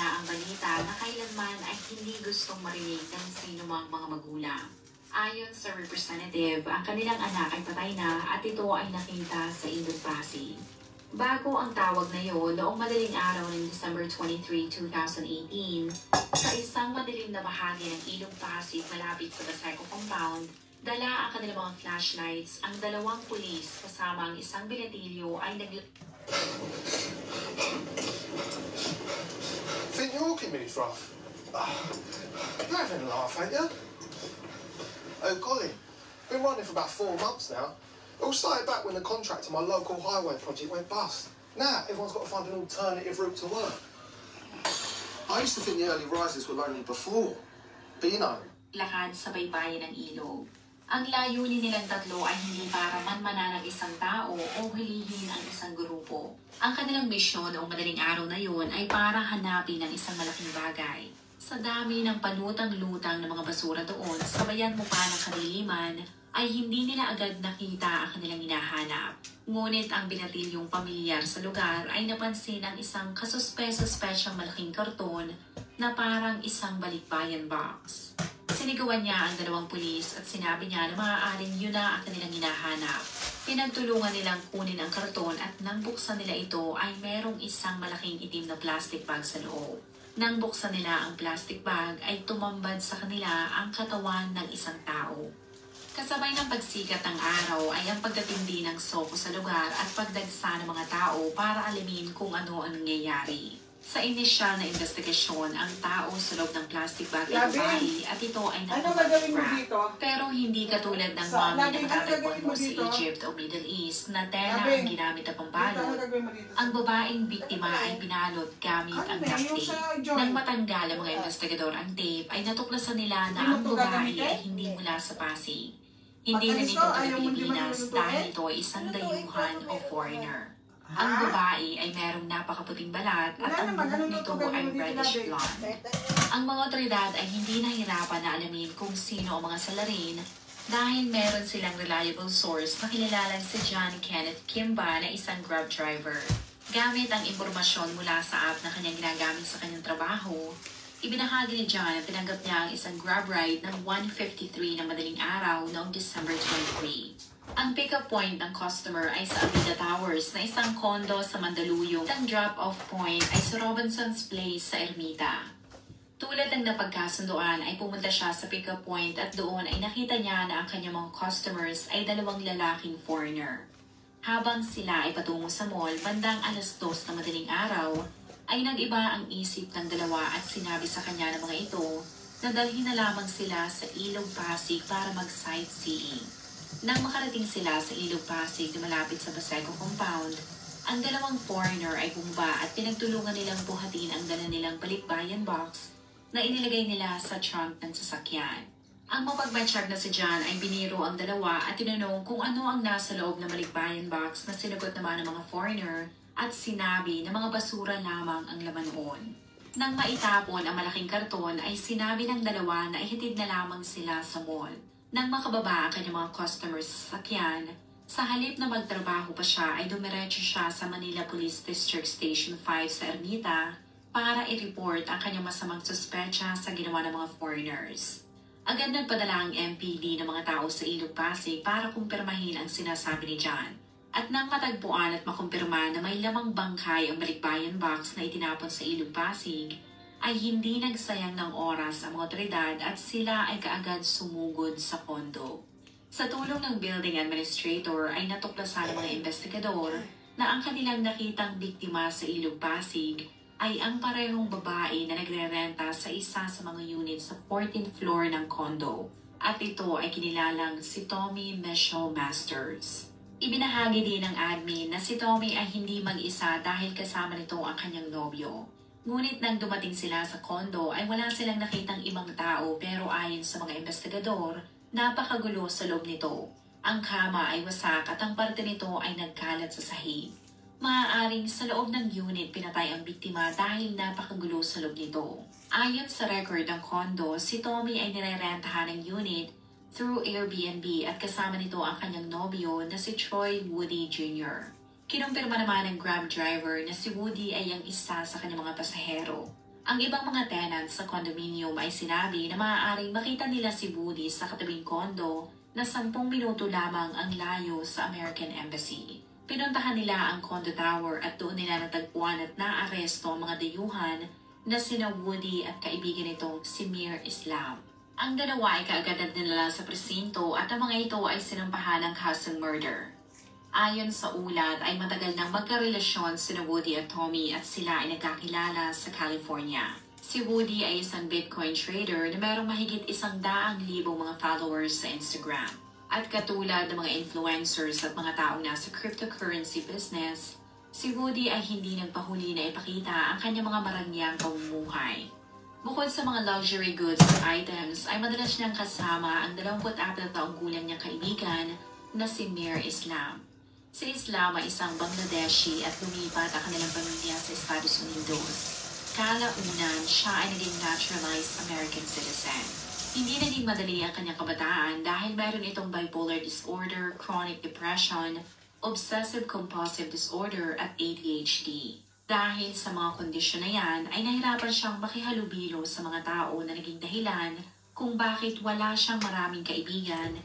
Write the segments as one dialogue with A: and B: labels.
A: niya ang balita na kailanman ay hindi gustong marinig ng sinumang mga magulang. Ayon sa representative, ang kanilang anak ay patay na at ito ay nakita sa Ilog Pasig. Bago ang tawag na iyon noong madaling araw ng December 23, 2018, sa isang madilim na bahagi ng Ilog Pasig malapit sa Baseco Compound, dala ang kanilang mga flashlights, ang dalawang pulis kasama ang isang binatilyo ay
B: Think you're walking minutes, Ralph? You're having a laugh, ain't you? Oh, Colin, been running for about 4 months now. It all started back when the contract on my local highway project went bust. Now, everyone's got to find an alternative route to work. I used to think the early risers were lonely before, but you know.
A: Lakad sa baybayin ng ilog. Ang layunin nilang tatlo ay hindi para manmanan ng isang tao o hulihin ang isang grupo. Ang kanilang misyon noong madaling araw na yun ay para hanapin ang isang malaking bagay. Sa dami ng panutang-lutang ng mga basura doon, sabayan mo pa ng kadiliman, ay hindi nila agad nakita ang kanilang hinahanap. Ngunit ang binatilyong pamilyar sa lugar ay napansin ang isang kasuspe-suspetsang malaking karton na parang isang balikbayan box. Sinigawan niya ang dalawang pulis at sinabi niya na maaaring yun na ang kanilang hinahanap. Pinagtulungan nilang kunin ang karton at nang buksan nila ito ay merong isang malaking itim na plastic bag sa loob. Nang buksan nila ang plastic bag ay tumambad sa kanila ang katawan ng isang tao. Kasabay ng pagsikat ng araw ay ang pagtatindi ng soko sa lugar at pagdagsa ng mga tao para alamin kung ano ang nangyayari. Sa inisyal na investigasyon, ang tao sa loob ng plastic bag ay babae at ito ay nakuha. Pero hindi katulad ng mami na matatagpuan mo sa Egypt o Middle East na tela ang ginamit na pambalot. Ang babaeng biktima ay binalot gamit ang duct tape. Nang matanggal ang mga investigador ang tape, ay natuklasan nila na ang babae ay hindi mula sa Pasig. Hindi na nito taga Pilipinas dahil ito ay isang dayuhan o foreigner. Ang babae ay merong napakaputing balat at ang buhok nito ay reddish blonde. Ang mga otoridad ay hindi nahirapan na alamin kung sino ang mga salarin dahil meron silang reliable source na kilalalang si John Kenneth Kimba na isang Grab driver. Gamit ang impormasyon mula sa app na kanyang ginagamit sa kanyang trabaho, ibinahagi ni John na tinanggap niya ang isang Grab ride ng 1:53 ng madaling araw noong December 23. Ang pick-up point ng customer ay sa Avida Towers na isang kondo sa Mandaluyong. Ang drop-off point ay sa Robinson's Place sa Ermita. Tulad ng napagkasunduan ay pumunta siya sa pick-up point at doon ay nakita niya na ang kanyang mga customers ay dalawang lalaking foreigner. Habang sila ay patungo sa mall, bandang 2:00 na madaling araw, ay nag-iba ang isip ng dalawa at sinabi sa kanya ng mga ito na dalhin na lamang sila sa Ilog Pasig para mag-sightseeing. Nang makarating sila sa Ilog Pasig na malapit sa Baseco Compound, ang dalawang foreigner ay bumaba at pinagtulungan nilang buhatin ang dala nilang balikbayan box na inilagay nila sa trunk ng sasakyan. Ang mapagmatsyag na si John ay biniro ang dalawa at tinanong kung ano ang nasa loob ng balikbayan box na sinagot naman ng mga foreigner at sinabi na mga basura lamang ang laman noon. Nang maitapon ang malaking karton ay sinabi ng dalawa na ihatid na lamang sila sa mall. Nang makababa ang kanyang mga customers sa sakyan, sa halip na magtrabaho pa siya ay dumiretso siya sa Manila Police District Station 5 sa Ermita para i-report ang kanyang masamang suspetsa sa ginawa ng mga foreigners. Agad nagpadala ang MPD ng mga tao sa Ilog Pasig para kumpirmahin ang sinasabi ni John. At nang matagpuan at makumpirma na may lamang bangkay ang balikbayan box na itinapon sa Ilog Pasig, ay hindi nagsayang ng oras ang mga otoridad at sila ay kaagad sumugod sa kondo. Sa tulong ng building administrator ay natuklasan ng mga investigador na ang kanilang nakitang biktima sa Ilog Pasig ay ang parehong babae na nagrerenta sa isa sa mga unit sa 14th floor ng kondo at ito ay kinilalang si Tommy Mesho Masters. Ibinahagi din ng admin na si Tommy ay hindi mag-isa dahil kasama nito ang kanyang nobyo. Ngunit nang dumating sila sa kondo ay wala silang nakitang ibang tao pero ayon sa mga investigador, napakagulo sa loob nito. Ang kama ay wasak at ang parte nito ay nagkalat sa sahig. Maaaring sa loob ng unit pinatay ang biktima dahil napakagulo sa loob nito. Ayon sa record ng kondo, si Tommy ay nirerentahan ng unit through Airbnb at kasama nito ang kanyang nobyo na si Troy Woody Jr. Kinumpirma naman ng Grab driver na si Woody ay ang isa sa kanyang mga pasahero. Ang ibang mga tenants sa condominium ay sinabi na maaaring makita nila si Woody sa katabing kondo na 10 minuto lamang ang layo sa American Embassy. Pinuntahan nila ang condo tower at doon nila natagpuan at naaresto ang mga dayuhan na sina Woody at kaibigan nitong si Mir Islam. Ang dalawa ay kaagad dinala sa presinto at ang mga ito ay sinampahan ng cousin murder. Ayon sa ulat ay matagal nang magkarelasyon sina Woody at Tommy at sila ay nagkakilala sa California. Si Woody ay isang Bitcoin trader na mayroong mahigit 100,000 mga followers sa Instagram. At katulad ng mga influencers at mga taong nasa cryptocurrency business, si Woody ay hindi nagpahuli na ipakita ang kanyang mga marangyang pamumuhay. Bukod sa mga luxury goods at items, ay madalas niyang kasama ang 24 na taong gulang niyang kaibigan na si Mir Islam. Si Islam ay isang Bangladeshi at lumipat ang kanilang pamilya sa Estados Unidos. Kalaunan, siya ay naging naturalized American citizen. Hindi naging madali ang kanyang kabataan dahil mayroon itong bipolar disorder, chronic depression, obsessive-compulsive disorder at ADHD. Dahil sa mga kondisyon na yan, ay nahirapan siyang makihalubilo sa mga tao na naging dahilan kung bakit wala siyang maraming kaibigan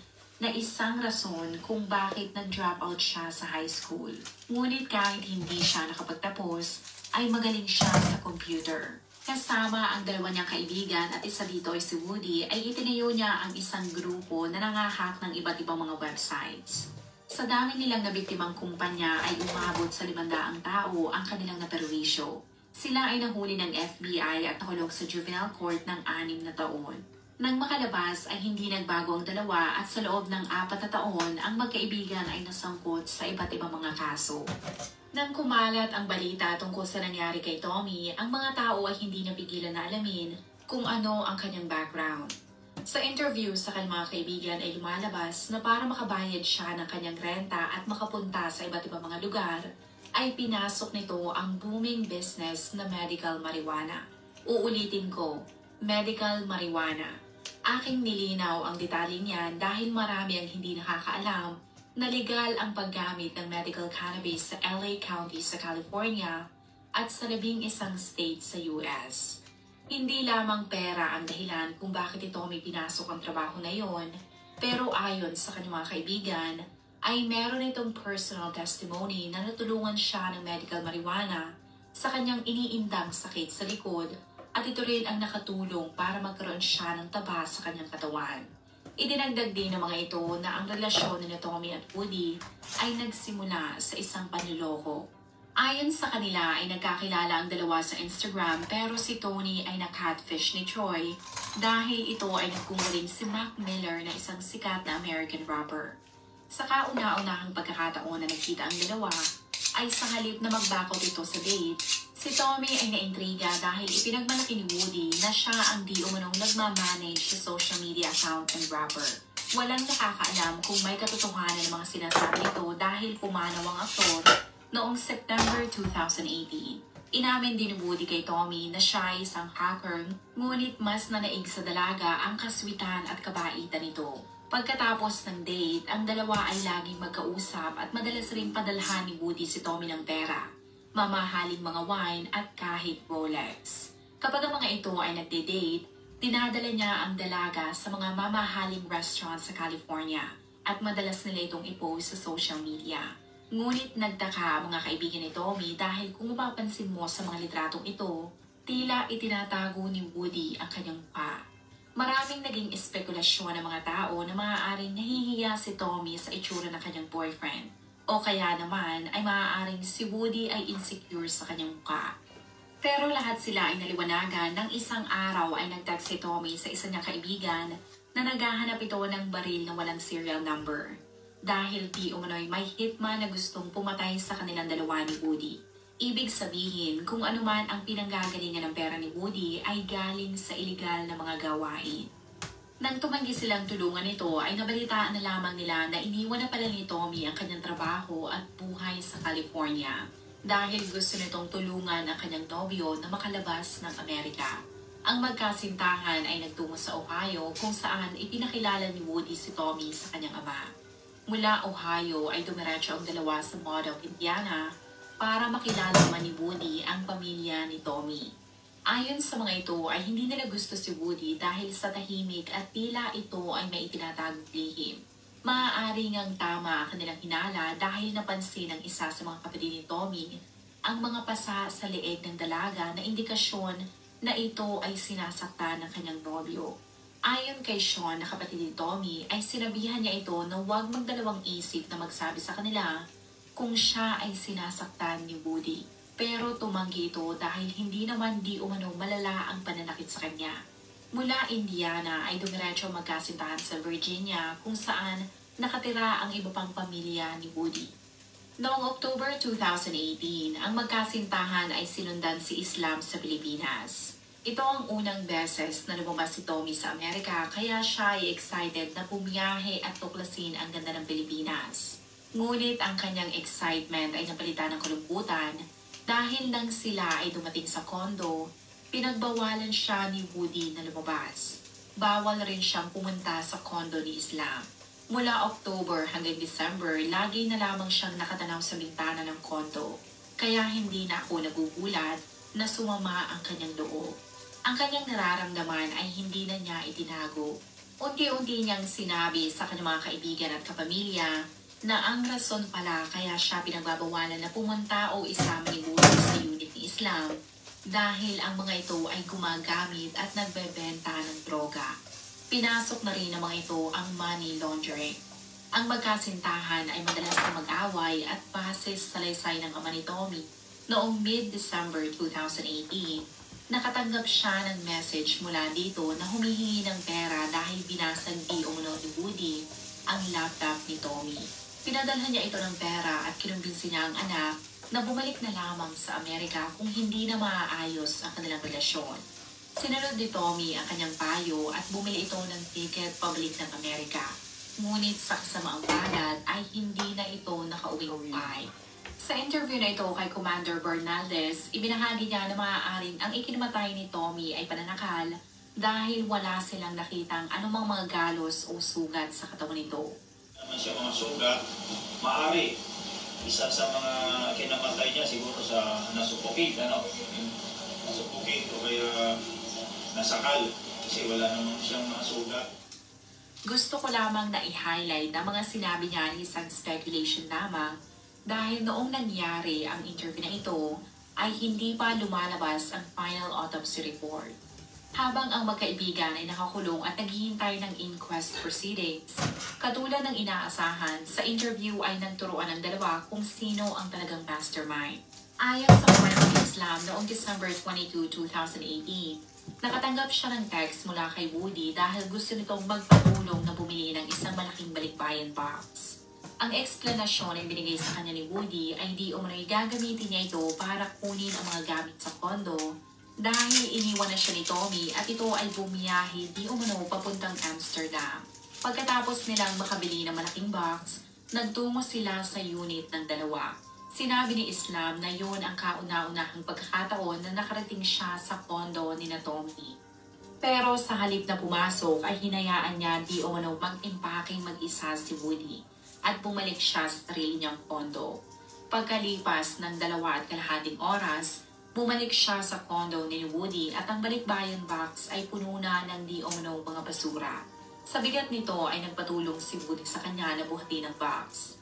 A: na isang rason kung bakit nag-drop out siya sa high school. Ngunit kahit hindi siya nakapagtapos, ay magaling siya sa computer. Kasama ang dalawa niyang kaibigan at isa dito ay si Woody, ay itinayo niya ang isang grupo na nangahack ng iba't ibang mga websites. Sa dami nilang nabiktimang kumpanya ay umabot sa 500 tao ang kanilang naperwisyo. Sila ay nahuli ng FBI at nakulong sa juvenile court ng 6 na taon. Nang makalabas ay hindi nagbago ang dalawa at sa loob ng 4 na taon ang magkaibigan ay nasangkot sa iba't ibang mga kaso. Nang kumalat ang balita tungkol sa nangyari kay Tommy, ang mga tao ay hindi napigilan na alamin kung ano ang kanyang background. Sa interview sa kanyang mga kaibigan ay lumalabas na para makabayad siya ng kanyang renta at makapunta sa iba't ibang mga lugar, ay pinasok nito ang booming business na medical marijuana. Uulitin ko, medical marijuana. Aking nilinaw ang detalye niyan dahil marami ang hindi nakakaalam na legal ang paggamit ng medical cannabis sa LA County sa California at sa 11 state sa US. Hindi lamang pera ang dahilan kung bakit ito may pinasok ang trabaho na yon, pero ayon sa kanyang mga kaibigan, ay meron itong personal testimony na natulungan siya ng medical marijuana sa kanyang iniindang sakit sa likod at ito rin ang nakatulong para magkaroon siya ng taba sa kanyang katawan. Idinagdag din ng mga ito na ang relasyon ni Tommy at Woody ay nagsimula sa isang panloloko. Ayon sa kanila ay nagkakilala ang dalawa sa Instagram pero si Tony ay na-catfish ni Troy dahil ito ay nagkungaling si Mac Miller na isang sikat na American rapper. Sa kauna-unahang pagkakataon na nagkita ang dalawa, ay sa halip na magbackout ito sa date, si Tommy ay naintriga dahil ipinagmalaki ni Woody na siya ang di umanong nagmamanage sa social media account ng rapper. Walang nakakaalam kung may katotohanan ng mga sinasabi ito dahil pumanaw ang aktor noong September 2018. Inamin din ni Woody kay Tommy na siya ay isang hacker, ngunit mas nanaig sa dalaga ang kaswitan at kabaitan nito. Pagkatapos ng date, ang dalawa ay laging magkausap at madalas rin padalhan ni Woody si Tommy ng pera, mamahaling mga wine at kahit Rolex. Kapag ang mga ito ay nagde-date, dinadala niya ang dalaga sa mga mamahaling restaurants sa California at madalas nila itong i-post sa social media. Ngunit nagtaka ang mga kaibigan ni Tommy dahil kung mapapansin mo sa mga litratong ito, tila itinatago ni Woody ang kanyang mukha. Maraming naging espekulasyon ng mga tao na maaaring nahihiya si Tommy sa itsura ng kanyang boyfriend. O kaya naman ay maaaring si Woody ay insecure sa kanyang mukha. Pero lahat sila ay naliwanagan nang isang araw ay nag-text si Tommy sa isa niyang kaibigan na naghahanap ito ng baril na walang serial number. Dahil di umano'y may hitman na gustong pumatay sa kanilang dalawa ni Woody. Ibig sabihin, kung anuman ang pinanggagalingan ng pera ni Woody ay galing sa iligal na mga gawain. Nang tumanggi silang tulungan ito ay nabalitaan na lamang nila na iniwan na pala ni Tommy ang kanyang trabaho at buhay sa California dahil gusto nitong tulungan ang kanyang nobyo na makalabas ng Amerika. Ang magkasintahan ay nagtungo sa Ohio kung saan ipinakilala ni Woody si Tommy sa kanyang ama. Mula Ohio ay dumiretso ang dalawa sa Modoc, Indiana para makilala naman ni Woody ang pamilya ni Tommy. Ayon sa mga ito ay hindi nila gusto si Woody dahil sa tahimik at tila ito ay may itinatagong lihim. Maaari ngang tama ang kanilang hinala dahil napansin ng isa sa mga kapatid ni Tommy ang mga pasa sa leeg ng dalaga na indikasyon na ito ay sinasaktan ng kanyang nobyo. Ayon kay Sean na kapatid ni Tommy ay sinabihan niya ito na huwag magdalawang isip na magsabi sa kanila kung siya ay sinasaktan ni Woody. Pero tumanggi ito dahil hindi naman di umano malala ang pananakit sa kanya. Mula Indiana ay dumiretso magkasintahan sa Virginia kung saan nakatira ang iba pang pamilya ni Woody. Noong October 2018, ang magkasintahan ay sinundan si Islam sa Pilipinas. Ito ang unang beses na lumabas si Tommy sa Amerika kaya siya ay excited na bumiyahe at tuklasin ang ganda ng Pilipinas. Ngunit ang kanyang excitement ay napalitan ng kalungkutan dahil nang sila ay dumating sa kondo, pinagbawalan siya ni Woody na lumabas. Bawal rin siyang pumunta sa kondo ni Islam. Mula October hanggang December, lagi na lamang siyang nakatanaw sa bintana ng kondo. Kaya hindi na ako nagugulat na sumama ang kanyang loob. Ang kanyang nararamdaman ay hindi na niya itinago. Unti-unti niyang sinabi sa kanyang mga kaibigan at kapamilya na ang rason pala kaya siya pinagbabawalan na pumunta o isama ni Woody sa unit ni Islam dahil ang mga ito ay gumagamit at nagbebenta ng droga. Pinasok na rin ng mga ito ang money laundering. Ang magkasintahan ay madalas na mag-away at base sa salaysay ng ama ni Tommy. Noong mid-December 2018, nakatanggap siya ng message mula dito na humihingi ng pera dahil binasag di umano ni Woody ang laptop ni Tommy. Pinadalhan niya ito ng pera at kinumbinsi niya ang anak na bumalik na lamang sa Amerika kung hindi na maaayos ang kanilang relasyon. Sinunod ni Tommy ang kanyang payo at bumili ito ng ticket pabalik ng Amerika. Ngunit sa kasamaang palad ay hindi na ito nakauwing pay. Sa interview na ito kay Commander Bernaldez, ibinahagi niya na maaaring ang ikinamatay ni Tommy ay pananakal dahil wala silang nakitang anumang mga galos o sugat sa katawan nito.
C: Naman siya mga sugat, maaari isa sa mga kinamatay niya siguro sa nasupukit, nasupukit o kaya nasakal kasi wala naman siyang mga sugat.
A: Gusto ko lamang na i-highlight na mga sinabi niya ay isang speculation lamang dahil noong nangyari ang interview na ito ay hindi pa lumalabas ang final autopsy report. Habang ang magkaibigan ay nakakulong at naghihintay ng inquest proceedings, katulad ng inaasahan, sa interview ay nagturuan ng dalawa kung sino ang talagang mastermind. Ayon sa kwento ni Islam noong December 22, 2018, nakatanggap siya ng text mula kay Woody dahil gusto nitong magpatulong na bumili ng isang malaking balikbayan box. Ang eksplanasyon ay binigay sa kanya ni Woody ay di umano'y gagamitin niya ito para kunin ang mga gamit sa kondo dahil iniwan na siya ni Tommy at ito ay bumiyahe di umano papuntang Amsterdam. Pagkatapos nilang makabili ng malaking box, nagtungo sila sa unit ng dalawa. Sinabi ni Islam na yun ang kauna-unahang pagkakataon na nakarating siya sa kondo ni na Tommy. Pero sa halip na pumasok ay hinayaan niya di umano mag-impaking mag-isa si Woody at bumalik siya sa sarili niyang kondo. Pagkalipas ng 2.5 oras, bumalik siya sa condo ni Woody at ang balikbayan box ay puno na ng di umano mga basura. Sa bigat nito ay nagpatulong si Woody sa kanya na buhatin ang box.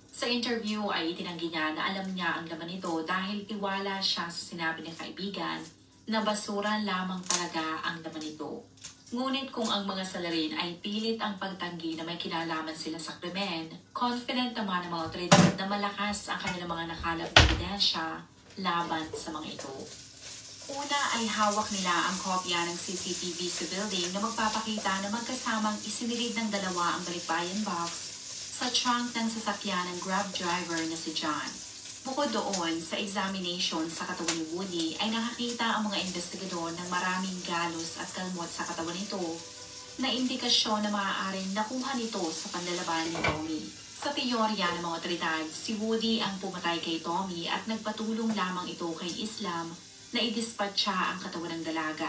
A: Sa interview ay itinanggi niya na alam niya ang laman nito dahil tiwala siya sa sinabi ng kaibigan na basura lamang talaga ang laman nito. Ngunit kung ang mga salarin ay pilit ang pagtanggi na may kinalaman sila sa krimen, confident naman ang mga otoridad na malakas ang kanilang mga nakalap na ebidensya laban sa mga ito. Una ay hawak nila ang kopya ng CCTV sa building na magpapakita na magkasamang isinilid ng dalawa ang balikbayan box sa trunk ng sasakyan ng Grab driver na si John. Bukod doon, sa examination sa katawan ni Woody ay nakakita ang mga investigador ng maraming galos at kalmot sa katawan nito na indikasyon na maaaring nakuha nito sa panlalaban ni Tommy. Sa teorya ng mga otoridad, si Woody ang pumatay kay Tommy at nagpatulong lamang ito kay Islam na idispatcha ang katawan ng dalaga.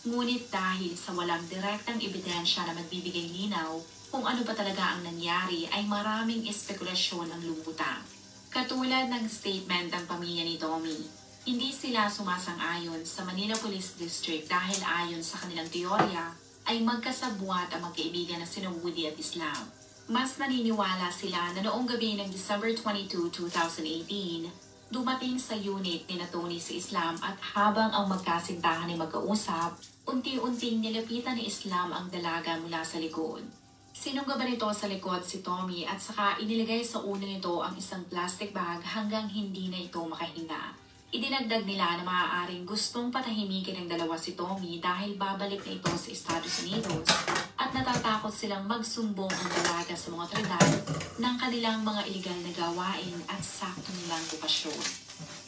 A: Ngunit dahil sa walang direktang ebidensya na magbibigay linaw kung ano ba talaga ang nangyari ay maraming espekulasyon ang lumutang. Katulad ng statement ng pamilya ni Tommy, Hindi sila sumasang-ayon sa Manila Police District dahil ayon sa kanilang teorya ay magkasabwat ang magkaibigan na sina Woody at Islam. Mas naniniwala sila na noong gabi ng December 22, 2018, dumating sa unit ni Tony si Islam at habang ang magkasintahan ay magkausap, unti-unting nilapitan ni Islam ang dalaga mula sa likod. Sinungga ba nito sa likod si Tommy at saka inilagay sa ulo nito ang isang plastic bag hanggang hindi na ito makahinga. Idinagdag nila na maaaring gustong patahimikin ng dalawa si Tommy dahil babalik na ito sa Estados Unidos at natatakot silang magsumbong ang dalaga sa mga otoridad ng kanilang mga iligal na gawain at saktong lang okasyon.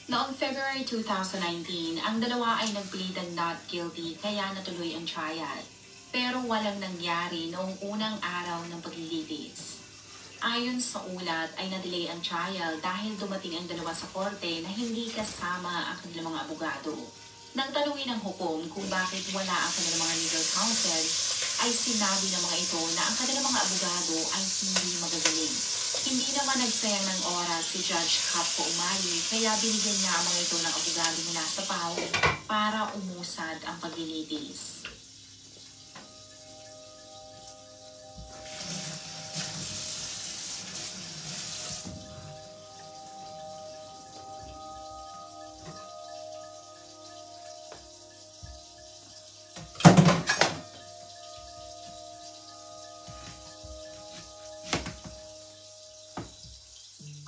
A: Noong February 2019, ang dalawa ay nag-plead ng not guilty kaya natuloy ang trial. Pero walang nangyari noong unang araw ng paglilitis. Ayon sa ulat ay na-delay ang trial dahil dumating ang dalawa sa korte na hindi kasama ang kanilang mga abogado. Nang tanungin ng hukom kung bakit wala ang kanilang mga legal counsel, ay sinabi ng mga ito na ang kanilang mga abogado ay hindi magagaling. Hindi naman nagsayang ng oras si Judge Capco Umali kaya binigyan niya ang mga ito ng abogado mula sa PAO para umusad ang paglilitis.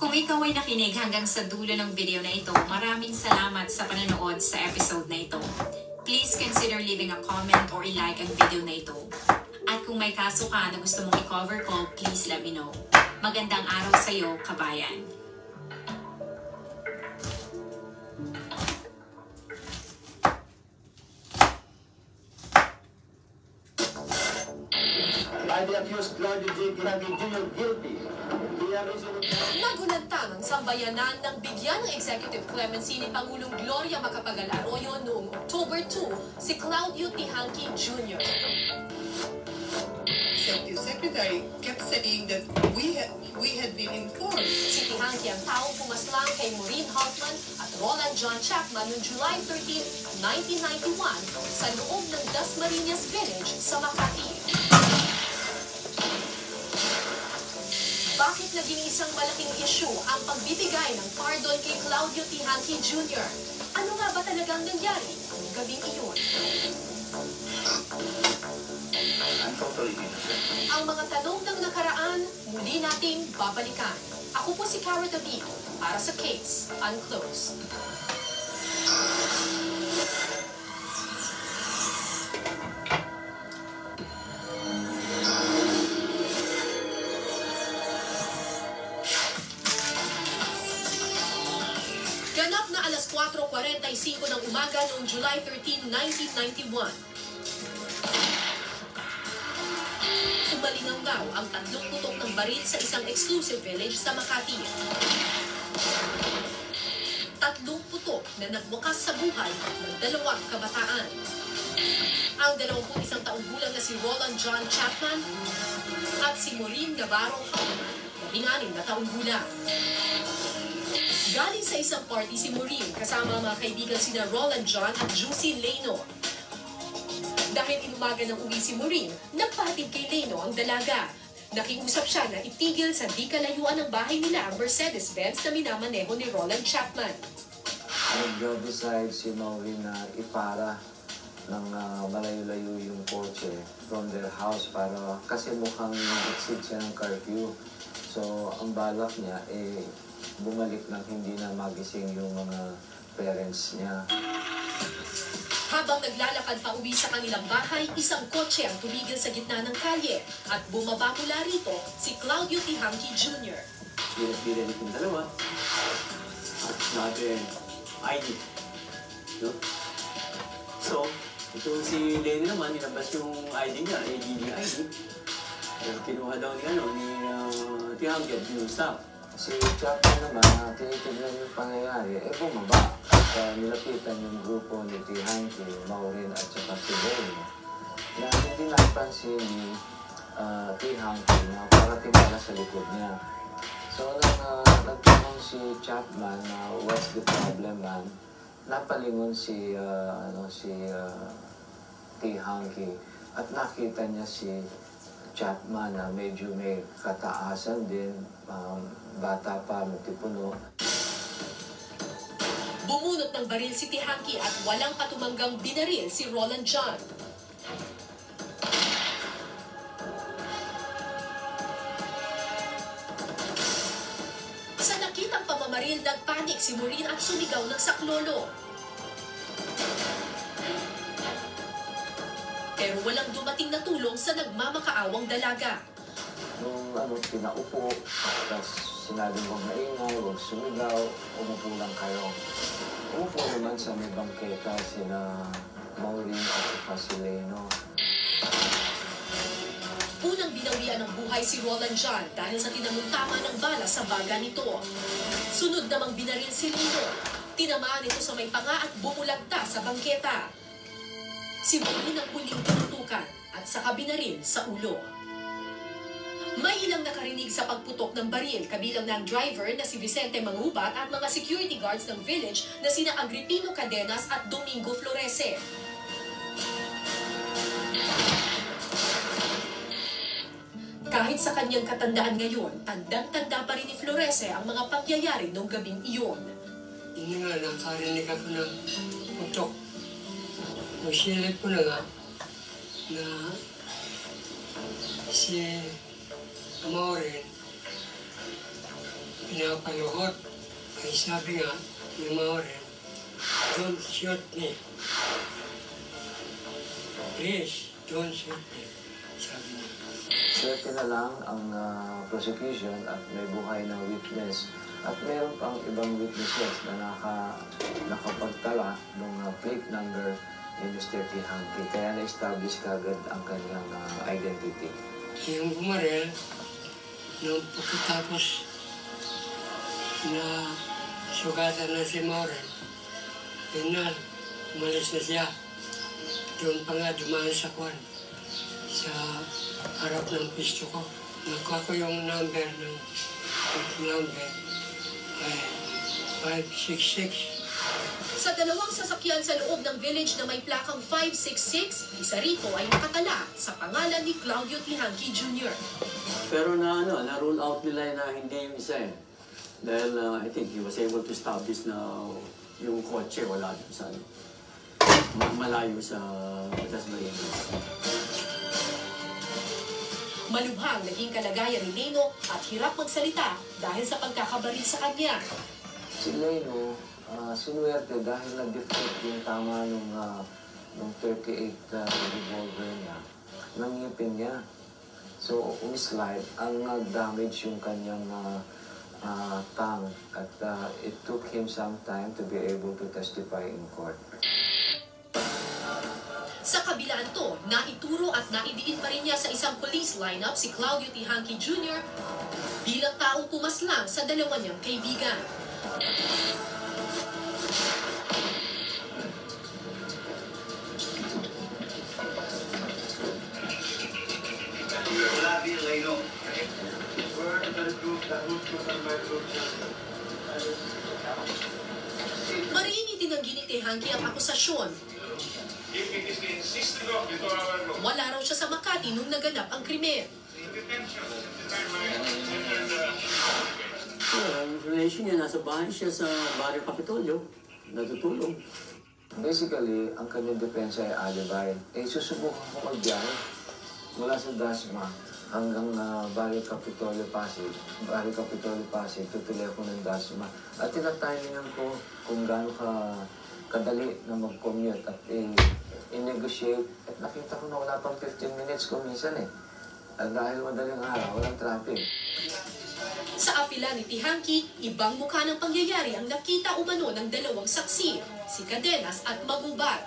A: Kung ikaw ay nakinig hanggang sa dulo ng video na ito, maraming salamat sa panonood sa episode na ito. Please consider leaving a comment or i-like ang video na ito. At kung may kaso ka na gusto mong i-cover ko, please let me know. Magandang araw sa iyo, kabayan.
D: I the accused Claudio J. Tinagi Jr. guilty.
E: Nagunantang ang sambayanan ng bigyan ng executive clemency ni Pangulong Gloria Macapagal Arroyo noong October 2 si Claudio Tihanki Jr.
F: The secretary kept saying that we had been informed.
E: Si Tihanki ang taong pumaslang kay Maureen Hoffman at Roland John Chapman noong July 13, 1991 sa loob ng Dasmariñas Village sa Makati. Bakit naging isang malaking issue ang pagbibigay ng pardon kay Claudio Tihanki Jr.? Ano nga ba talagang nangyari ang gabing iyon?
D: I'm totally innocent.
E: Ang mga tanong ng nakaraan, muli nating babalikan. Ako po si Cara David para sa Case Unclosed. Ganap na alas 4:45 ng umaga noong July 13, 1991. Umalinganggaw ang 3 putok ng baril sa isang exclusive village sa Makati. 3 putok na nagwakas sa buhay ng 2 kabataan. Ang 21 taong gulang na si Roland John Chapman at si Maureen Navarro Hoffman na 6 na taong gulang. Galing sa isang party si Maureen kasama ang mga kaibigan sina Roland John at Juicy Leno. Dahil inumaga ng uwi si Maureen, nagpahatid kay Leno ang dalaga. Nakiusap siya na itigil sa di kalayuan ng bahay nila ang Mercedes-Benz na minamaneho ni Roland Chapman.
G: Nag-decide si Maureen na ipara ng malayo-layo yung kotse from their house para kasi mukhang exceed siya ng curfew. So, ang balak niya bumalik nang hindi na magising yung mga parents niya.
E: Habang naglalakad pa uwi sa kanilang bahay, isang kotse ang tumigil sa gitna ng kalye at bumaba mula rito si Claudio Tihanki Jr.
H: Pinag-pinag yung dalawa at natin ID. No? So, ito si Lenny naman, nilabas yung ID niya, ADD ID. Kinuha daw ni Tihanki at pinustap.
G: Si Chapman naman, tinitignan yung pangyayari, bumaba. At nilapitan yung grupo ni Tihanki, Maureen at saka si Lenny na hindi napansin ni Tihanki na parating pala sa likod niya. So, nagtanong si Chapman na what's the problem, man? napalingon si T. Hanky at nakita niya si Chapman na medyo may kataasan din, bata pa, matipuno.
E: Bumunot ng baril si T. Hanky at walang patumanggang binaril si Roland John. Sa nakitang pamamaril, nagpanik si Maureen at sumigaw ng saklolo. Pero walang dumating na tulong sa nagmamakaawang dalaga.
G: Nung pinaupo, tapos sinabi huwag maingay, huwag sumigaw, umupo lang kayo. Umupo naman sa may bangketa sina Maureen at si Leno.
E: Unang binawian ng buhay si Roland John dahil sa tinamong tama ng bala sa baga nito. Sunod namang binaril si Leno. Tinamaan ito sa may panga at bumulagta sa bangketa. Si Maureen ang huling tinutukan at saka binaril sa ulo. May ilang nakarinig sa pagputok ng baril, kabilang ng driver na si Vicente Mangubat at mga security guards ng village na sina Agripino Cadenas at Domingo Florese. Kahit sa kanyang katandaan ngayon, tandang-tanda pa rin ni Florese ang mga pangyayari noong gabing iyon.
I: Hindi nga, nakarinig ako ng putok. Masilip ko na nga na si Maureen pinapaluhot. Ay sabi nga ni Maureen, don't shoot me. Please, don't shoot me. Sabi niya.
G: Swerte na lang ang prosecution at may buhay na witness. At meron pang ibang witnesses na nakapagtala ng plate number ni Mr. T. Hanky. Kaya na-establish kagad ang kanyang identity.
I: Yung bumaril, nung pagkatapos na sugatan na si Maureen, yun na, umalis na siya. Doon pa nga dumaan sa kwan, sa harap ng pisto ko. Nakuha ko yung number ng number ay 566.
E: Sa dalawang sasakyan sa loob ng village na may plakang 566, isa rito ay nakatala sa pangalan ni Claudio T. Hanky Jr.
H: Pero na-rule out nila na hindi yung isa eh. Dahil I think he was able to establish na yung kotse wala dun sa malayo sa Dasmariñas.
E: Malubhang naging kalagayan ni Leno at hirap magsalita dahil sa pagkakabaril sa kanya.
G: Si Leno, sinuwerte dahil nag-deflect yung tama nung 38 revolver niya, nangipin niya. So, umislide, ang damage yung kanyang tongue at it took him some time to be able to testify in court.
E: Sa kabilaan to, naituro at naidiin pa rin niya sa isang police lineup si Claudio T. Hanky Jr. bilang taong pumaslang sa dalawa niyang kaibigan. Mariing itinanggi ni T. Hanky ang akusasyon. Wala raw siya sa Makati nung naganap ang krimen.
H: Ang information niya, nasa bahay siya sa Barrio Capitolio, natutulog.
G: Basically, ang kanyang depensa ay alibi. Susubukan ko magbiyahe mula sa Dasma hanggang Barrio Capitolio, Pasig. Barrio Capitolio, Pasig, tutuloy ako ng Dasma. At tinatimingan ko kung gaano kadali na mag-commute at i-negotiate. At nakita ko na wala pang 15 minutes kung minsan eh. At dahil madaling araw, walang traffic.
E: Sa apila ni T. Hanky, ibang mukha ng pangyayari ang nakita umano ng dalawang saksi, si Cadenas at Magubat.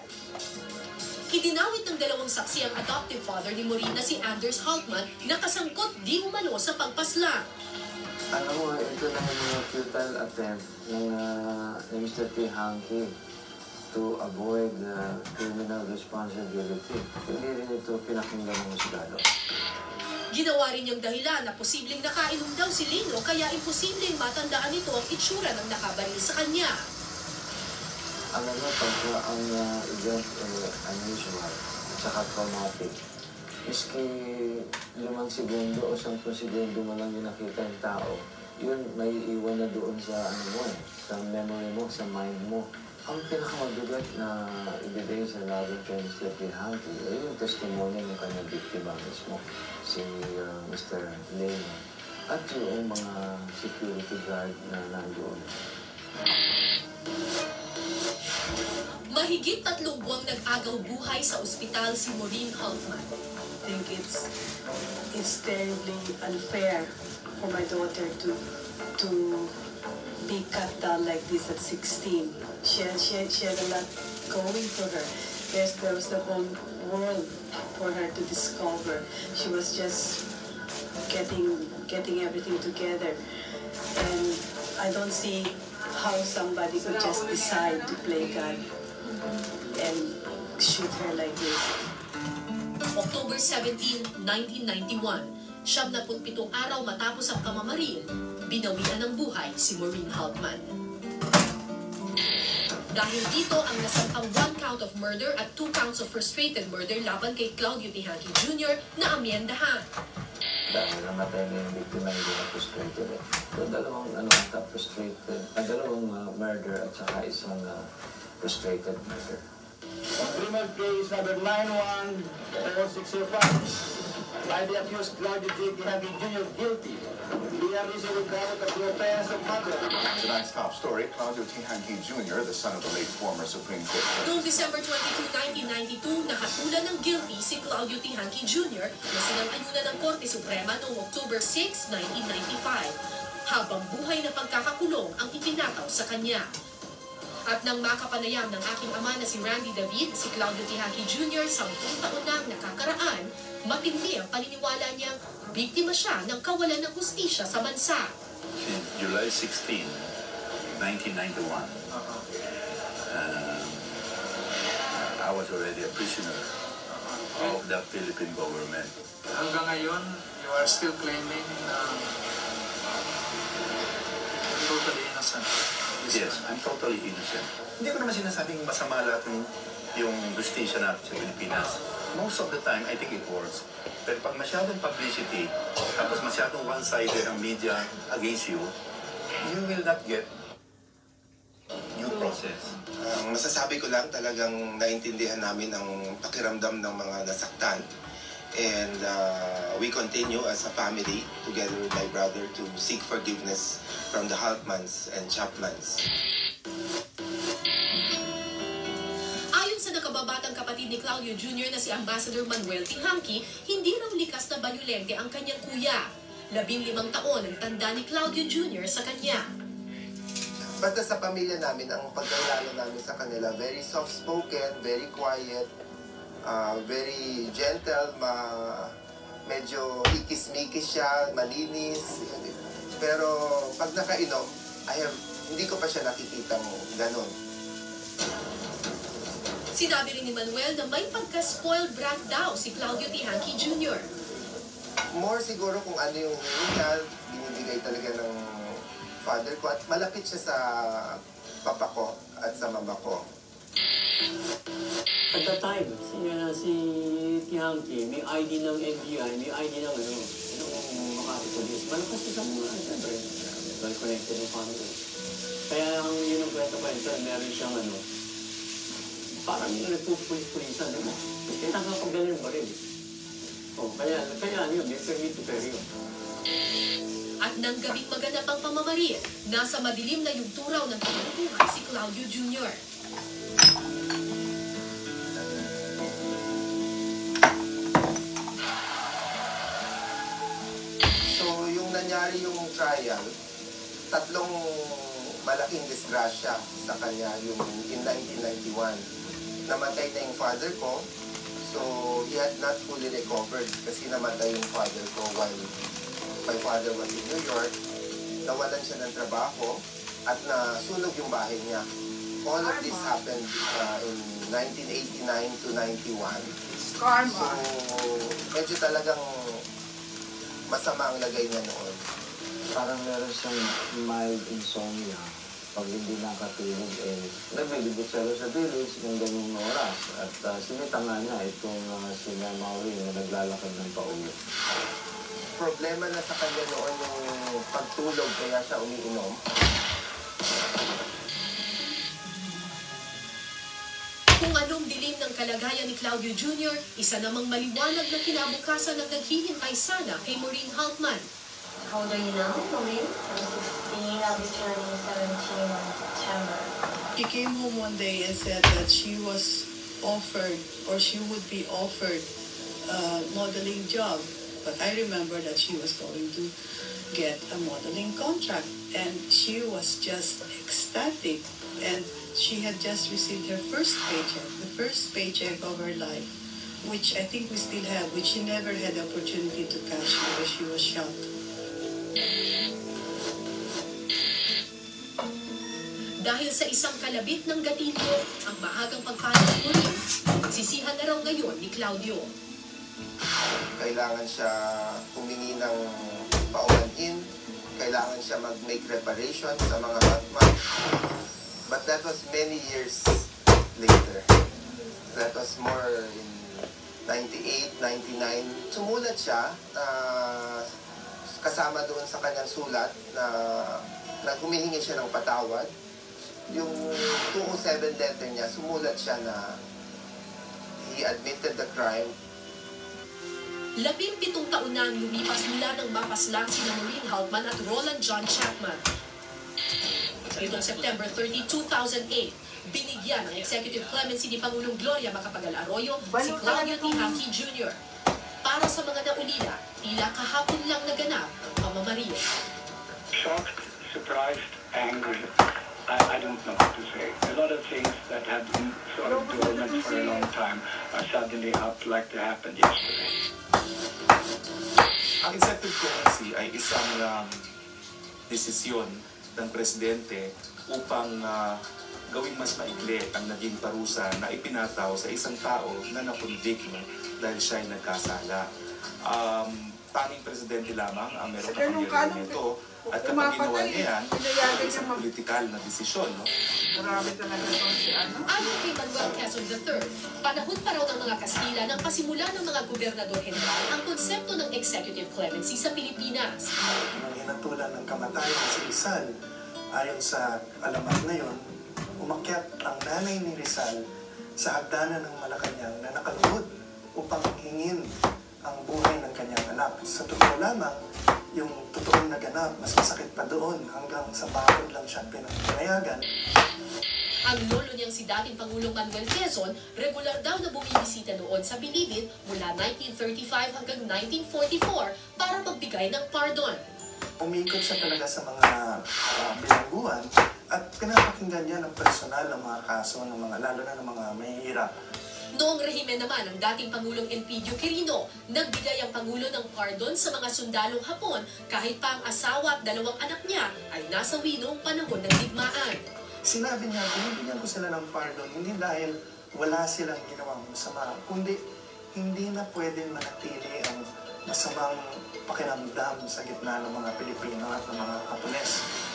E: Idinawit ng dalawang saksi ang adoptive father ni Maureen na si Anders Haltman na kasangkot di umano sa pagpaslang.
G: Alam mo, ito na yung futile attempt ng Mr. T. Hanky to avoid criminal responsibility. Hindi rin ito pinakinggan ng husgado.
E: Ginawa rin niyang dahilan na posibleng nakainom daw si Leno kaya imposibleng matandaan nito ang itsura ng nakabaril sa kanya.
G: Ang pagka ang event unusual at saka traumatic, miski 5 segundo o 10 segundo mo lang yung nakita yung tao, yun may iwan na doon sa sa memory mo, sa mind mo. Ang pinakamagulat na ibigay sa labing kay Mr. Tihanki ay yung testimony ng kanyang biktima mismo, si Mr. Leno, at yung mga security guard na nandoon.
E: Mahigit 3 buwang nag-agaw buhay sa ospital si Maureen Halfman.
J: I think it's terribly unfair for my daughter to be cut down like this at 16. She had a lot going for her. Yes, there was the whole world for her to discover. She was just getting everything together, and I don't see how somebody could just decide to play God and shoot her like this.
E: October 17, 1991, 77 araw matapos ang pamamaril, binawian ng buhay si Maureen Halfman. Dahil dito ang nasampang 1 count of murder at 2 counts of frustrated murder laban kay Claudio Tihanki Jr. na amyendahan.
G: Dahil namatay na yung biktima, hindi na frustrated eh. So, dalawang frustrated, dalawang murder at saka isang frustrated murder.
D: Criminal case number 914605. By the accused Claudio J. Tihanki Jr. guilty. We have issued regarded of the offense of murder.
K: Tonight's top story, Claudio Tihanki Jr., the son of the late former Supreme Court Judge.
E: Noong December 22, 1992, nakatulan ng guilty si Claudio Tihanki Jr. na sinang-ayunan ng Korte Suprema noong October 6, 1995. Habang buhay na pagkakakulong ang itinataw sa kanya. At nang makapanayam ng aking ama na si Randy David, si Claudio Tihanki Jr. 10 taon na nakakaraan, matindi ang paniniwala niyang biktima siya ng kawalan ng hustisya sa bansa.
L: Since July 16, 1991, I was already a prisoner of the Philippine government.
M: Hanggang ngayon, you are still claiming na totally innocent.
L: Yes, I'm totally innocent. Hindi ko naman sinasabing masama lahat yung justisya natin sa Pilipinas. Most of the time, I think it works. Pero pag masyadong publicity, tapos masyadong one-sided ang media against you, you will not get due process.
B: Masasabi ko lang talagang naintindihan namin ang pakiramdam ng mga nasaktan. And we continue as a family together with my brother to seek forgiveness from the Halfmans and Chapmans.
E: Ayon sa nakababatang kapatid ni Claudio Jr. na si Ambassador Manuel Tihanki, hindi raw likas na banyulente ang kanyang kuya. 15 taon ang tanda ni Claudio Jr. sa kanya.
B: Basta sa pamilya namin, ang pagkakilala namin sa kanila, very soft-spoken, very quiet, very gentle, medyo ikis-mikis siya, malinis. Pero pag nakainom, hindi ko pa siya nakikitang ganun.
E: Sinabi rin ni Manuel na may pagka-spoiled brat daw si Claudio Tihanki Jr.
B: More siguro kung ano yung niya, binibigay talaga ng father ko. At malapit siya sa papa ko at sa mama ko.
H: At that time, si Tihanki, may ID ng NBI, may ID ng Makati Police. Malakas siya sa mga, siyempre, well-connected ng family. Kaya yun ang kwento-kwento, meron siyang parang nagpupulis-pulisan, kaya nakapagdalan ba rin? Kaya yun, may permit to carry yun.
E: At nang gabing maganap ang pamamaril, nasa madilim na yugturaw ng kanyang buhay si Claudio Jr.
B: Nangyari yung trial, 3 malaking disgrasya sa kanya yung in 1991. Namatay na yung father ko, so he had not fully recovered kasi namatay yung father ko while my father was in New York. Nawalan siya ng trabaho at nasunog yung bahay niya. All of this happened in 1989 to 91. So, medyo talagang masama ang lagay niya noon.
G: Parang meron siyang mild insomnia. Pag hindi nakatulog, nabilibot siya sa village ng ganung oras. At sinita nga niya itong si Maureen na naglalakad ng pauwi.
N: Problema na sa kanya noon yung pagtulog kaya siya umiinom.
E: Kung anong dilim ng kalagayan ni Claudio Jr., isa namang maliwanag na kinabukasan ng naghihintay sana kay Maureen Haltman.
O: How old are you now, Maureen? I'm 16. I'll be turning 17 on September.
F: He came home one day and said that she was offered, or she would be offered, a modeling job. But I remember that she was going to get a modeling contract. And she was just ecstatic. And she had just received her first paycheck, the first paycheck of her life, which I think we still have, which she never had the opportunity to cash because she was shocked.
E: Dahil sa isang kalabit ng gatilyo, ang maagang pagpanaw ng Maureen, sisihan na raw ngayon ni Claudio.
N: Kailangan siya humingi ng paumanhin, kailangan siya mag-make reparation sa mga hotman. But that was many years later. That was more in 98, 99. Sumulat siya, kasama doon sa kanyang sulat na humihingi siya ng patawad. Yung 207 letter niya, sumulat siya na he admitted the crime.
E: 17 taon na ang lumipas mula nang mapaslang sina Maureen Haltman at Roland John Chapman. Itong September 30, 2008, binigyan ng executive clemency ni Pangulong Gloria Macapagal Arroyo si Claudio T. Hanqui Jr. Para sa mga naulila, tila kahapon lang naganap ang pamamaril.
P: Shocked, surprised, angry. I don't know what to say. A lot of things that have been sort of dormant for a long time are suddenly up like they happened yesterday.
Q: Ang executive clemency ay isang desisyon ng presidente upang gawing mas maikli ang naging parusa na ipinataw sa isang tao na napundik dahil siya ay nagkasala. Tanging presidente lamang ang meron kapangyarihan nito at kapag ginawa niya yan, ay isang politikal na desisyon.
F: Marami talaga itong si ano.
E: Ayon kay Manuel Quezon III, panahon pa raw ng mga Kastila nang pasimula ng mga gobernador general ang konsepto ng executive clemency sa Pilipinas.
R: Nang hinatulan ng kamatayan si Rizal, ayon sa alamat na yon, umakyat ang nanay ni Rizal sa hagdanan ng Malacanang na nakaluhod upang hingin ang buhay ng kanyang anak. Sa totoo lamang, yung totoong naganap, mas masakit pa doon hanggang sa bakod lang siya pinayagan.
E: Ang lolo niyang si dating Pangulong Manuel Quezon, regular daw na bumibisita noon sa Bilibid mula 1935 hanggang 1944 para magbigay ng pardon.
R: Umikot siya talaga sa mga bilangguan at pinapakinggan niya ng personal ng mga kaso, ng mga, lalo na ng mga mahihirap.
E: Noong rehimen naman ng dating Pangulong Elpidio Quirino, nagbigay ang Pangulo ng pardon sa mga sundalong Hapon kahit pa ang asawa at dalawang anak niya ay nasawi noong panahon ng digmaan.
R: Sinabi niya, binibigyan ko sila ng pardon, hindi dahil wala silang ginawang masama, kundi hindi na pwedeng manatili ang masamang pakiramdam sa gitna ng mga Pilipino at ng mga Hapones.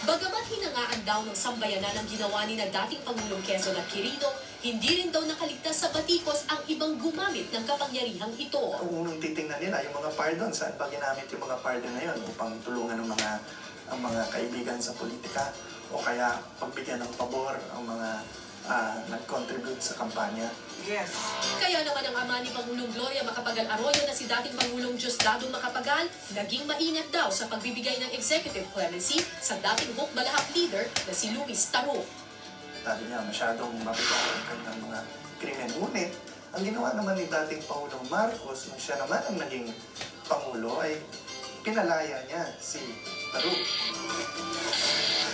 E: Bagamat hinangaan daw ng sambayanan ang ginawa ni na dating Pangulong Quezon at Quirino, hindi rin daw nakaligtas sa batikos ang ibang gumamit ng kapangyarihang ito.
R: Kung titingnan nila yung mga pardon, saan pa ginamit yung mga pardon na yun upang tulungan ang mga kaibigan sa politika o kaya pagbigyan ng pabor ang mga nag-contribute sa kampanya.
F: Yes.
E: Kaya naman ang ama ni Pangulong Gloria Macapagal Arroyo na si dating Pangulong Diosdado Macapagal naging maingat daw sa pagbibigay ng executive clemency sa dating Hukbalahap leader na si Luis Taruf.
R: Sabi niya, masyadong mabigat ang kanyang mga krimen. Ngunit, ang ginawa naman ni dating Pangulong Marcos, nung siya naman ang naging Pangulo, ay pinalaya niya si Taruf.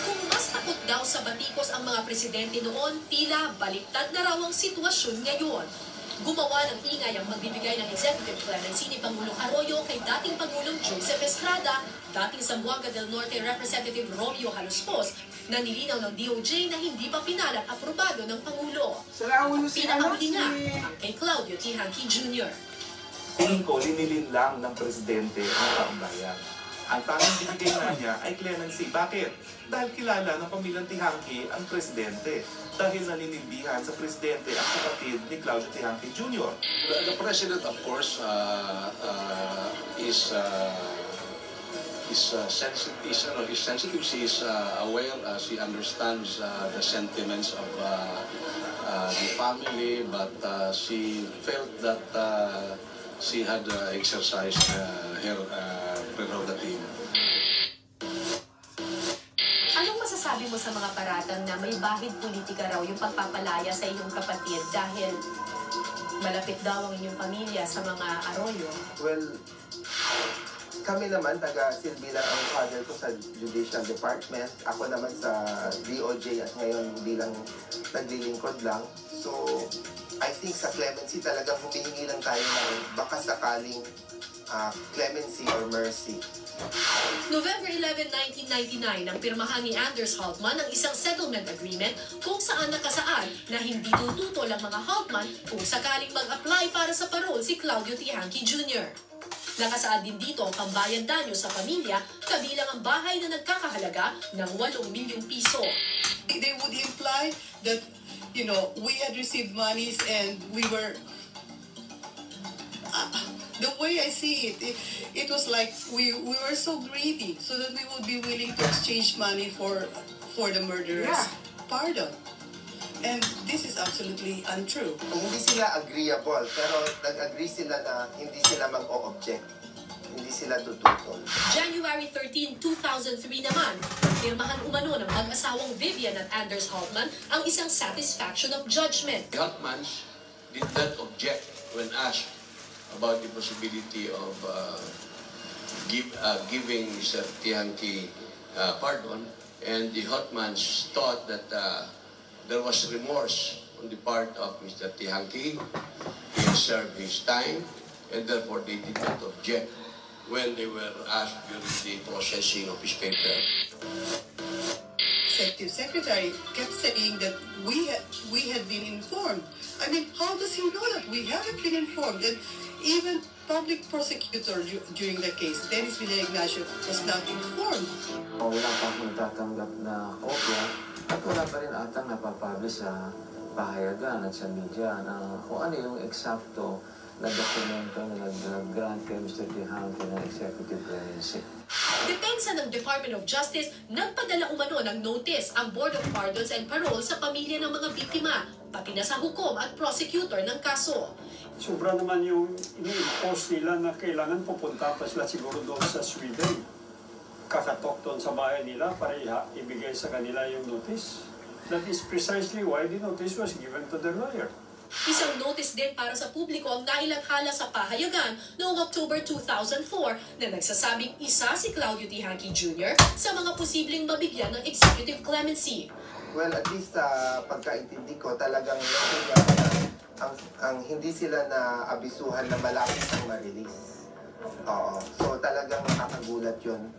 E: Kung mas takot daw sa batikos ang mga presidente noon, tila baliktad na raw ang sitwasyon ngayon. Gumawa ng ingay ang magbibigay ng executive clemency ni Pangulong Arroyo kay dating Pangulong Joseph Estrada, dating Zamboanga del Norte Representative Romeo Haluspos, na nilinaw ng DOJ na hindi pa pinalat aprobado ng Pangulo. Pinakauli na kay Claudio T. Hanqui Jr.
Q: Tingin ko, linilin lang ng presidente ang taong bayan. Ang tanging binigay nga niya ay clemency. Bakit? Dahil kilala ng pamilyang Tihanki ang presidente. Dahil naninimbihan sa presidente ang kapatid ni Claudio Tihanki Jr.
S: The president, of course, is sensitive. She is aware. She understands the sentiments of the family, but she felt that she had exercised her prerogative.
E: Anong masasabi mo sa mga paratang na may bahid politika raw yung pagpapalaya sa iyong kapatid dahil malapit daw ang inyong pamilya sa mga Arroyo?
N: Well, kami naman, taga-silbi lang ang father ko sa Judicial Department. Ako naman sa DOJ at ngayon bilang naglilingkod lang. So, I think sa clemency talagang humihingi lang tayo ng baka sakaling clemency or mercy.
E: November 11, 1999 nang pirmahan ni Anders Haltman ang isang settlement agreement kung saan nakasaad na hindi tututol ang mga Haltman kung sakaling mag-apply para sa parol si Claudio Tihanki Jr. Nakasaad din dito ang pambayad danyo sa pamilya, kabilang ang bahay na nagkakahalaga ng 8 milyong piso.
F: They would imply that, you know, we had received monies and we were... the way I see it, it was like we were so greedy so that we would be willing to exchange money for the murderers' pardon. And this is absolutely untrue.
N: Hindi sila agreeable, pero nag-agree sila na hindi sila mag-o-object. Hindi sila tututol.
E: January 13, 2003 naman, pirmahan umano ng mag-asawang Vivian at Anders Haltman ang isang satisfaction of judgment.
S: The Haltmans did not object when asked about the possibility of giving Mr. Tihanki pardon, and the Haltmans thought that there was remorse on the part of Mr. Tihanki. He had served his time, and therefore they did not object when they were asked during the processing of his paper.
F: Executive Secretary kept saying that we had been informed. I mean, how does he know that we haven't been informed? And even public prosecutor during the case, Dennis Villar Ignacio, was not informed.
G: Wala pa akong tatanggap na kopya at wala pa rin atang napapublish sa pahayagan at sa media na kung ano yung eksakto na dokumento na nag-grant kay Mr. Tihanki ng executive clemency.
E: Depensa ng Department of Justice, nagpadala umano ng notice ang Board of Pardons and Parole sa pamilya ng mga biktima, pati na sa hukom at prosecutor ng kaso.
P: Sobra naman yung ini-impose nila na kailangan pupunta pa sila siguro doon sa Sweden. Kakatok doon sa bahay nila para ibigay sa kanila yung notice. That is precisely why the notice was given to their lawyer.
E: Isang notice din para sa publiko ang nailathala sa pahayagan noong October 2004 na nagsasabing isa si Claudio Tihanki Jr. sa mga posibleng mabigyan ng executive clemency.
N: Well, at least pagkaintindi ko, talagang ang hindi sila na abisuhan na malapit ang ma-release. Oo. So talagang nakakagulat yun.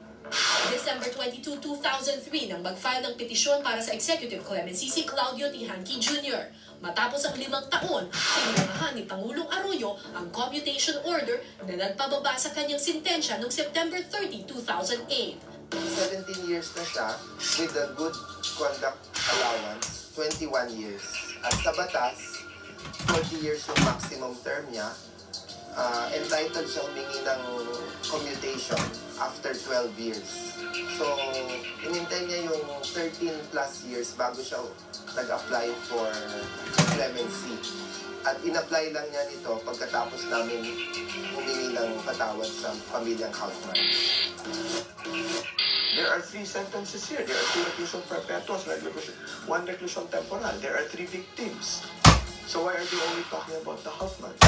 E: December 22, 2003 nang mag-file ng petisyon para sa executive clemency si Claudio Tihanki Jr. Matapos ang 5 taon, pinangahan ni Pangulong Arroyo ang commutation order na nagpababa sa kanyang sintensya noong September 30, 2008.
N: 17 years na siya with the good conduct allowance, 21 years. At sa batas, 40 years yung maximum term niya. Entitled siya humingi ng commutation after 12 years. So, inintay niya yung 13 plus years bago siya nag-apply for clemency. At in-apply lang niya nito pagkatapos namin humingi ng patawad sa pamilyang Haltman.
B: There are 3 sentences here. There are 2 reclusion perpetuas, 1 reclusion temporal. There are 3 victims. So why are they only talking about the Haltmans?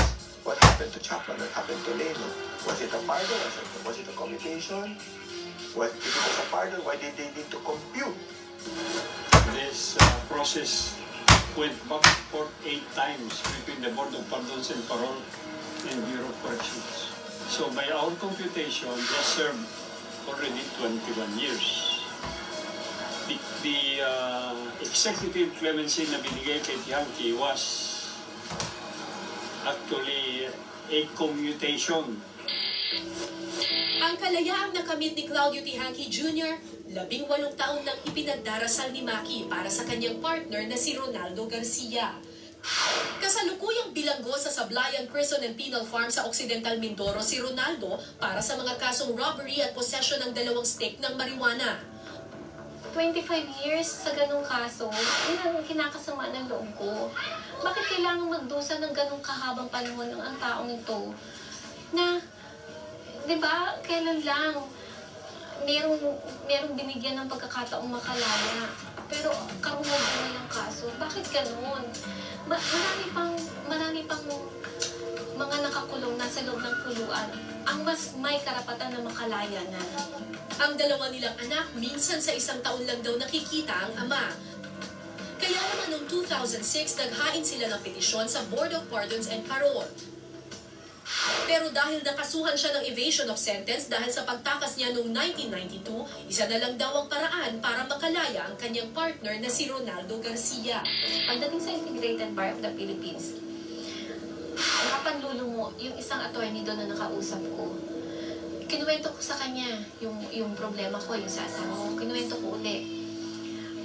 B: What happened to Chapman? What happened to Leno? Was it a pardon? Was it a commutation? If it was a pardon, why did they need to compute?
P: This process went back and forth 8 times between the Board of Pardons and Parole and Bureau of Corrections. So by our computation, they served already 21 years. The executive clemency na binigay kay Tihanki was actually a commutation.
E: Ang kalayaang nakamit ni Claudio Tihanki Jr., 18 taon nang ipinagdarasal ni Maki para sa kanyang partner na si Ronaldo Garcia. Kasalukuyang bilanggo sa Sablayan Prison and Penal Farm sa Occidental Mindoro si Ronaldo para sa mga kasong robbery at possession ng 2 stick ng marijuana.
O: 25 years sa ganong kaso, yun ang kinakasama ng loob ko. Bakit kailangan magdusa ng ganong kahabang panahon ng ang taong ito? Na, di ba, kailan lang merong binigyan ng pagkakataong makalaya. Pero karuhog na yung kaso. Bakit ganun? Marami pang mga nakakulong nasa loob ng kuluan ang mas may karapatan na makalaya na.
E: Ang dalawa nilang anak, minsan sa isang taon lang daw nakikita ang ama. Kaya naman noong 2006, naghain sila ng petisyon sa Board of Pardons and Parole. Pero dahil nakasuhan siya ng evasion of sentence dahil sa pagtakas niya noong 1992, isa na lang daw ang paraan para makalaya ang kanyang partner na si Ronaldo Garcia.
O: Pagdating sa Integrated Bar of the Philippines, nakapanlulo mo yung isang attorney doon na nakausap ko. Kinuwento ko sa kanya yung problema ko, yung sa asawa ko. Kinuwento ko ulit.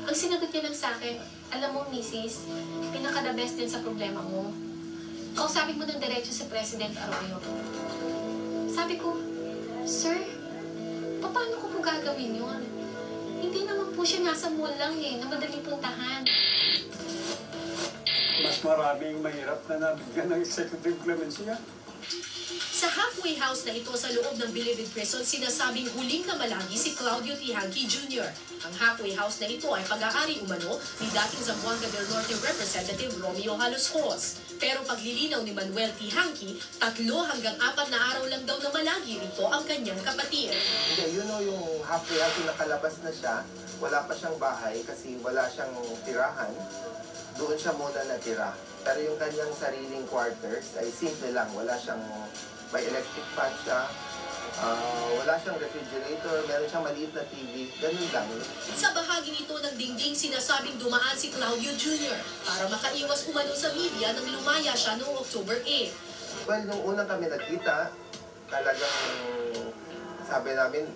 O: Ang sinagot niya lang sa akin, alam mo, Mrs., pinaka-the best din sa problema mo. Kausapin mo ng diretso si President Arroyo. Sabi ko, Sir, paano ko po gagawin yun? Hindi naman po siya nasa mall lang na madaling puntahan.
P: Mas maraming mahirap na nabigyan ng executive clemency.
E: Sa halfway house na ito sa loob ng Bilibid Prison, sinasabing huling na malagi si Claudio Tihanki Jr. Ang halfway house na ito ay pag-aari umano ni dating Zamboanga del Norte Representative Romeo Halos-Hos. Pero paglilinaw ni Manuel Tihanki, 3 hanggang 4 na araw lang daw na malagi rito ang kanyang kapatid.
N: Hindi, yung halfway house, nakalabas na siya, wala pa siyang bahay kasi wala siyang tirahan. Doon siya muna natira. Pero yung kanyang sariling quarters ay simple lang, wala siyang may electric fan siya, wala siyang refrigerator, meron siyang maliit na TV, ganun lang.
E: Sa bahaging ito ng dingding, sinasabing dumaan si Claudio Jr. para makaiwas umano sa media nang lumaya siya noong October 8.
N: Well, nung unang kami nagkita, talagang sabi namin,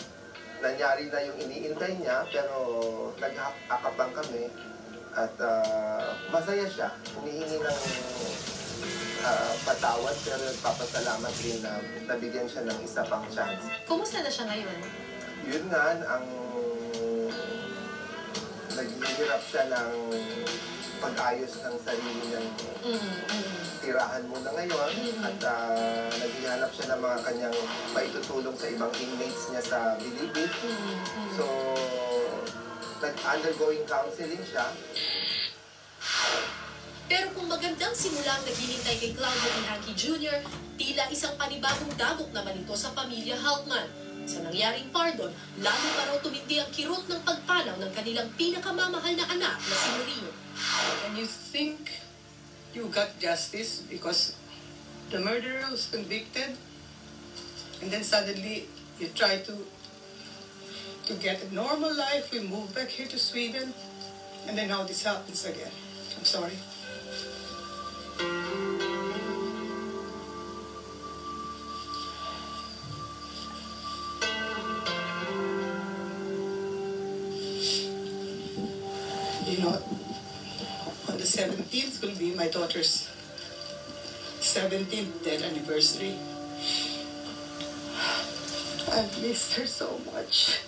N: nangyari na yung iniintay niya, pero nag-akabang kami at masaya siya, humihingi ng patawad, pero nagpapasalamat din na nabigyan siya ng isa pang chance.
O: Kumusta na siya ngayon?
N: Yun nga, naghihirap siya ng pag-ayos ng sarili niyang tirahan muna ngayon at naghihanap siya ng mga kanyang maitutulong sa ibang inmates niya sa Bilibid. So, nag-undergoing counseling siya.
E: Pero kung magandang simula ang naghihintay kay Claudio Tihanki Jr., tila isang panibagong dagok naman ito sa pamilya Haltman. Sa nangyaring pardon, lalo pa raw tumindi ang kirot ng pagpanaw ng kanilang pinakamamahal na anak na si Maureen.
F: And you think you got justice because the murderer was convicted, and then suddenly you try to get a normal life, we move back here to Sweden, and then now this happens again. I'm sorry. You know, on the 17th will be my daughter's 17th death anniversary. I've missed her so much.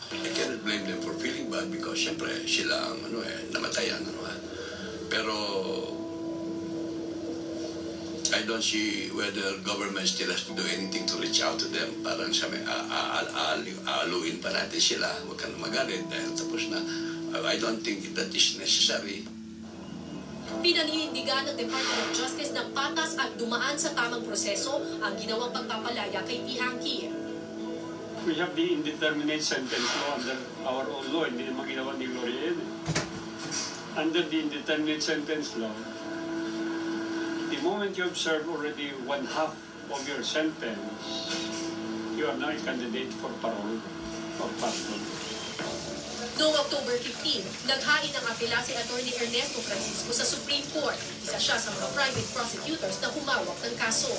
S: I cannot blame them for feeling bad because syempre sila ang namatayan. Pero I don't see whether government still has to do anything to reach out to them. Parang sabi, aaluin pa natin sila. Huwag ka na magalit dahil tapos na. I don't think that is necessary.
E: Pinaninindigan ng Department of Justice ng patas at dumaan sa tamang proseso ang ginawang pagpapalaya kay Tihanki.
P: We have the indeterminate sentence law under our own law. Hindi naman ginawa ni Gloria yan. Under the indeterminate sentence law, the moment you have served already 1/2 of your sentence, you are now a candidate for parole or pardon.
E: Noong October 15, naghain ng apela si Atty. Ernesto Francisco sa Supreme Court. Isa siya sa mga private prosecutors na humawak ng kaso.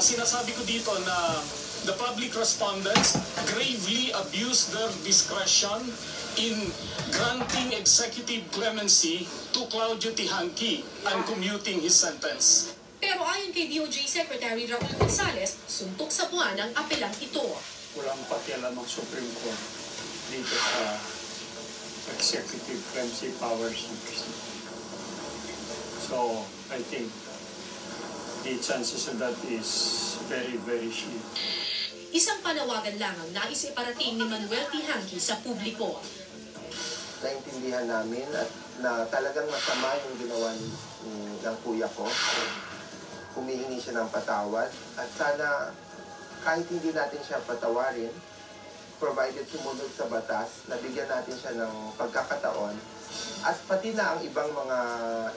T: Sinasabi ko dito na the public respondents gravely abused their discretion in granting executive clemency to Claudio Tihanki and commuting his sentence.
E: Pero ayon kay DOJ Secretary Raul Gonzales, suntok sa buwan ang apelang ito.
P: Walang pakialam ang Supreme Court dito sa executive clemency powers ng President. So, I think the chances of that is very, very slim.
E: Isang panawagan lang ang nais iparating ni Manuel Tihanki sa publiko.
N: Naintindihan namin at na talagang masama yung ginawa ng kuya ko. Humihingi siya ng patawad at sana kahit hindi natin siya patawarin, provided sumunod sa batas, nabigyan natin siya ng pagkakataon at pati na ang ibang mga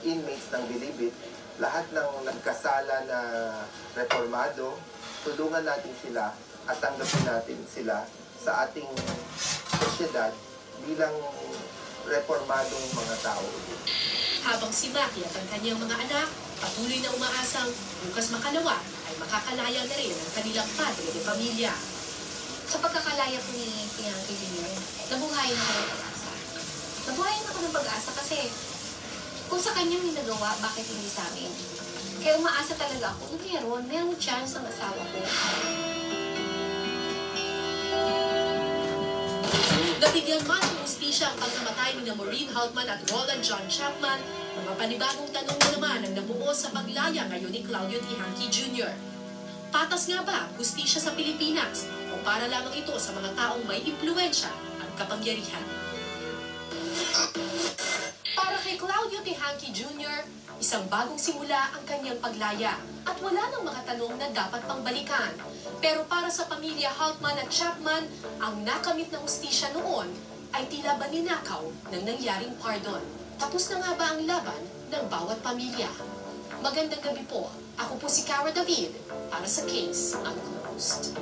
N: inmates ng Bilibid, lahat ng nagkasala na reformado, tulungan natin sila at tanggapin natin sila sa ating sosyedad bilang reformadong mga tao.
E: Habang si Maki at ang kanyang mga anak patuloy na umaasang bukas makalawa ay makakalaya na rin ang kanilang padre de pamilya.
O: Sa pagkakalaya po ni Tihanki Jr., nabuhayan ako ng pag-asa. Nabuhayan ako ng pag-asa kasi kung sa kanyang ginagawa, bakit hindi sa amin? Kaya umaasa talaga ako, merong chance ang asawa ko.
E: Nabigyan man ng hustisya ang pagkamatay ni Maureen Haltman at Roland John Chapman, mga panibagong tanong na naman ang nabuo sa paglaya ngayon ni Claudio Tihanki Jr. Patas nga ba hustisya sa Pilipinas o para lamang ito sa mga taong may impluwensya at kapangyarihan? Para kay Claudio Tihanki Jr., isang bagong simula ang kanyang paglaya at wala nang mga tanong na dapat pangbalikan. Pero para sa pamilya Haltman at Chapman, ang nakamit na hustisya noon ay tila ba ninakaw ng nangyaring pardon. Tapos na nga ba ang laban ng bawat pamilya? Magandang gabi po. Ako po si Cara David para sa Case Unclosed.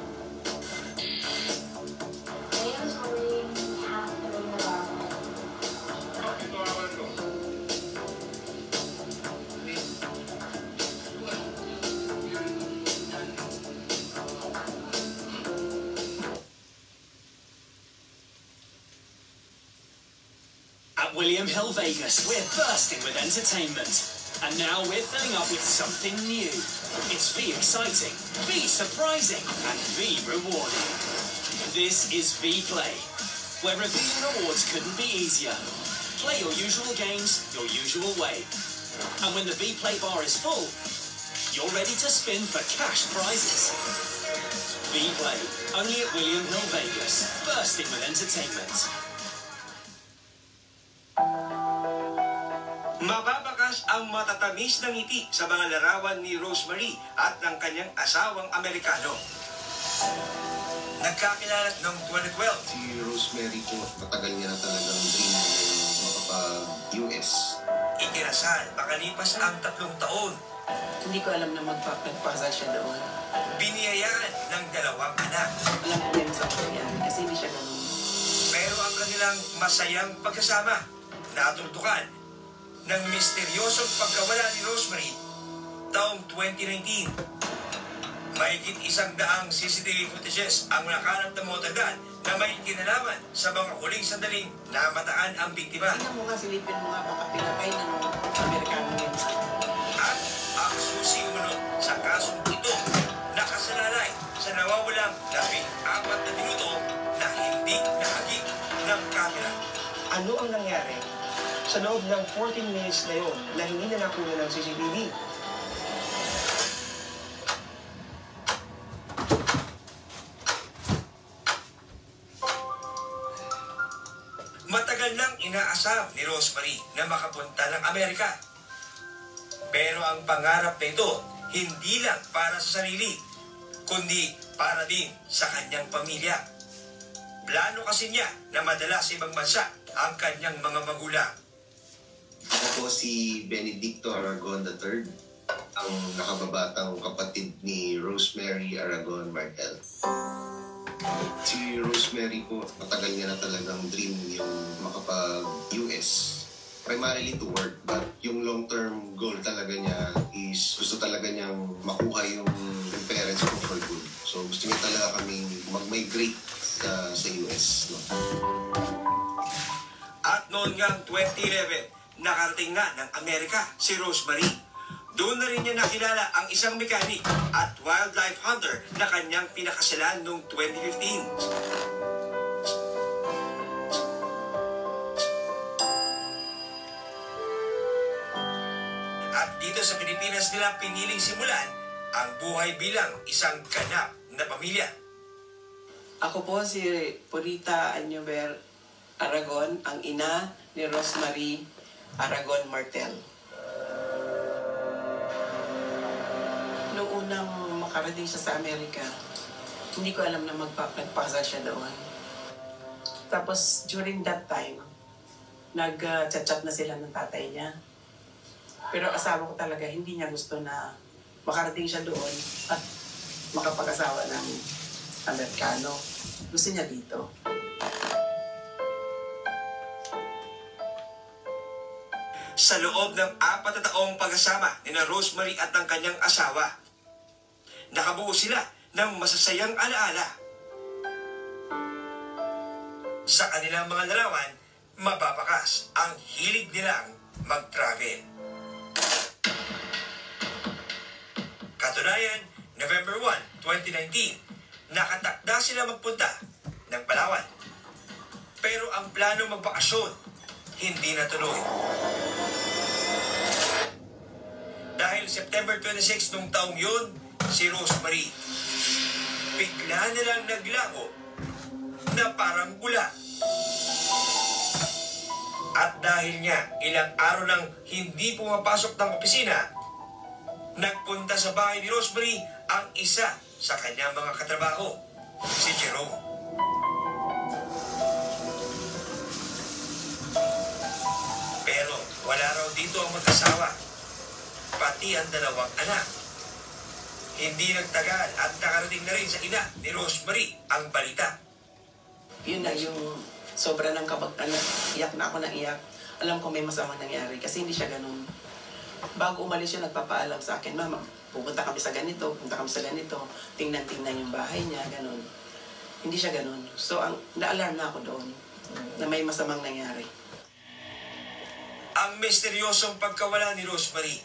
U: At William Hill Vegas, we're bursting with entertainment. And now we're filling up with something new. It's V exciting, V surprising, and V rewarding. This is V Play, where revealing rewards couldn't be easier. Play your usual games, your usual way. And when the V Play bar is full, you're ready to spin for cash prizes. V Play, only at William Hill Vegas, bursting with entertainment.
V: Mababakas ang matatamis ng ngiti sa mga larawan ni Rosemary at ng kanyang asawang Amerikano. Nagkakilala noong 2012.
W: Si Rosemary po, matagal niya na talagang dream makapag-US.
V: Ikinasal, makalipas ang 3 taon.
X: Hindi ko alam na magpapasal siya doon.
V: Biniyayaan ng 2 anak.
X: Alam ko yan sa kanya kasi hindi siya ganun.
V: Pero ang kanilang masayang pagkasama, natuldukan ng misteryosong pagkawala ni Rosemary taong 2019. Mahigit 100 CCTV footages ang nakalap ng motorbad na may kinalaman sa mga huling sandaling namataan ang biktima.
X: Tingnan mo nga, silipin mo nga baka pinatay ng Amerikano yun.
V: At ang susi umunod sa kasong ito nakasalalay sa nawawalang 14 na minuto na hindi nahagip ng kamera.
Y: Ano ang nangyari sa loob ng 14 minutes na yun na hindi na nakuha ng CCTV?
V: Matagal nang inaasam ni Rosemary na makapunta ng Amerika. Pero ang pangarap na ito, hindi lang para sa sarili, kundi para din sa kanyang pamilya. Plano kasi niya na madala sa ibang bansa ang kanyang mga magulang.
W: Ako po si Benedicto Aragon III, ang nakababatang kapatid ni Rosemary Aragon Martel. Si Rosemary po, matagal niya na talagang dream yung makapag-US. Primarily to work, but yung long-term goal talaga niya is gusto talaga niyang makuha yung parents ko for good. So gusto niya talaga kami mag-migrate sa US. No?
V: At noon ngang 2011, nakarating na ng Amerika si Rosemary. Doon na rin niya nakilala ang isang mekanik at wildlife hunter na kanyang pinakasalan noong 2015. At dito sa Pilipinas nila piniling simulan ang buhay bilang isang ganap na pamilya.
X: Ako po si Purita Anyover Aragon, ang ina ni Rosemary Aragon Martel. Noong unang makarating siya sa Amerika, hindi ko alam na magpapasal siya doon. Tapos during that time, nag-chat-chat na sila ng tatay niya. Pero asawa ko talaga, hindi niya gusto na makarating siya doon at makapag-asawa ng Amerikano. Gusto niya dito.
V: Sa loob ng 4 na taong pag-asama ni Rosemary at ng kanyang asawa, nakabuo sila ng masasayang alaala. Sa kanilang mga larawan, mapapakas ang hilig nilang mag-travel. Katunayan, November 1, 2019, nakatakda sila magpunta ng Palawan. Pero ang plano magbakasyon, hindi natuloy. Dahil September 26 nung taong yun, si Rosemary, bigla nilang naglaho na parang bula. At dahil niya ilang araw nang hindi pumapasok ng opisina, nagpunta sa bahay ni Rosemary ang isa sa kanyang mga katrabaho, si Jerome. Pero wala raw dito ang mag-asawa, pati ang dalawang anak. Hindi nagtagal at nakarating na rin sa ina ni Rosemary ang balita.
X: Yun na yung sobra ng iyak na ako ng iyak. Alam ko may masamang nangyari kasi hindi siya ganun. Bago umalis siya, nagpapaalam sa akin, Mama, pupunta kami sa ganito, pupunta kami sa ganito, tingnan-tingnan yung bahay niya, ganun. Hindi siya ganun. So, na-alarm na ako doon na may masamang nangyari.
V: Ang misteryosong pagkawala ni Rosemary,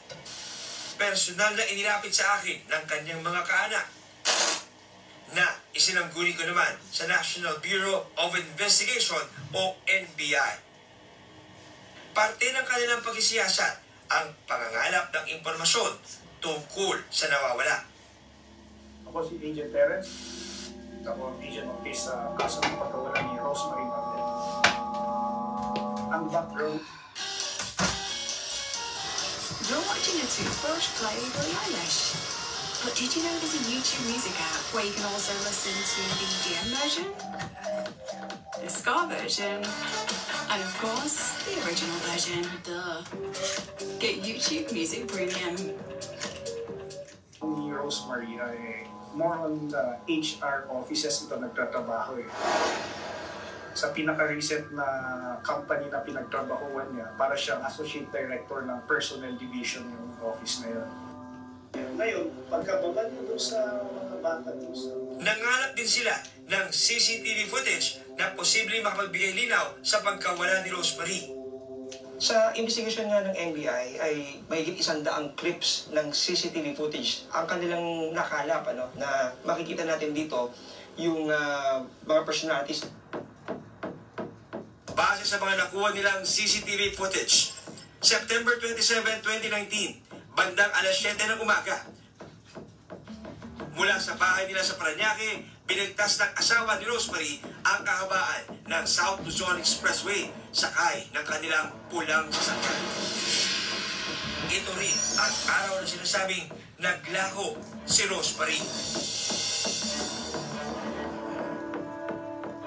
V: personal na inilapit sa akin ng kanyang mga kaanak na isinangguni ko naman sa National Bureau of Investigation o NBI. Parte ng kanilang pagsisiyasat ang pangangalap ng impormasyon tungkol sa nawawala.
M: Ako si Agent Terence. Ako ang agent of case sa kaso ng pagkawala ni Rosemary Martel. Ang background.
A: You're watching a toothbrush play Billie Eilish. But did you know there's a YouTube music app where you can also listen to the DM version, the Ska version, and of course, the original version, duh. Get YouTube Music Premium.
M: Ni Rosemary ay more on the HR offices ito nagtatrabaho eh. Sa pinaka-recent na company na pinagtrabahuan niya, para siyang Associate Director ng Personnel Division yung office na yun. Ngayon, pagkababan nito sa mga bata nito sa...
V: Nangalap din sila ng CCTV footage na posibleng makapagbigay linaw sa pagkawala ni Rosemary.
Y: Sa investigation nga ng NBI ay mahigit 100 clips ng CCTV footage ang kanilang nakalap na makikita natin dito yung mga personalities.
V: Base sa mga nakuha nilang CCTV footage, September 27, 2019, bandang alas 7 ng umaga, mula sa bahay nila sa Parañaque, binigtas ng asawa ni Rosemary ang kahabaan ng South Luzon Expressway sakay ng kanilang pulang sasakyan. Ito rin ang araw na sinasabing naglaho si Rosemary.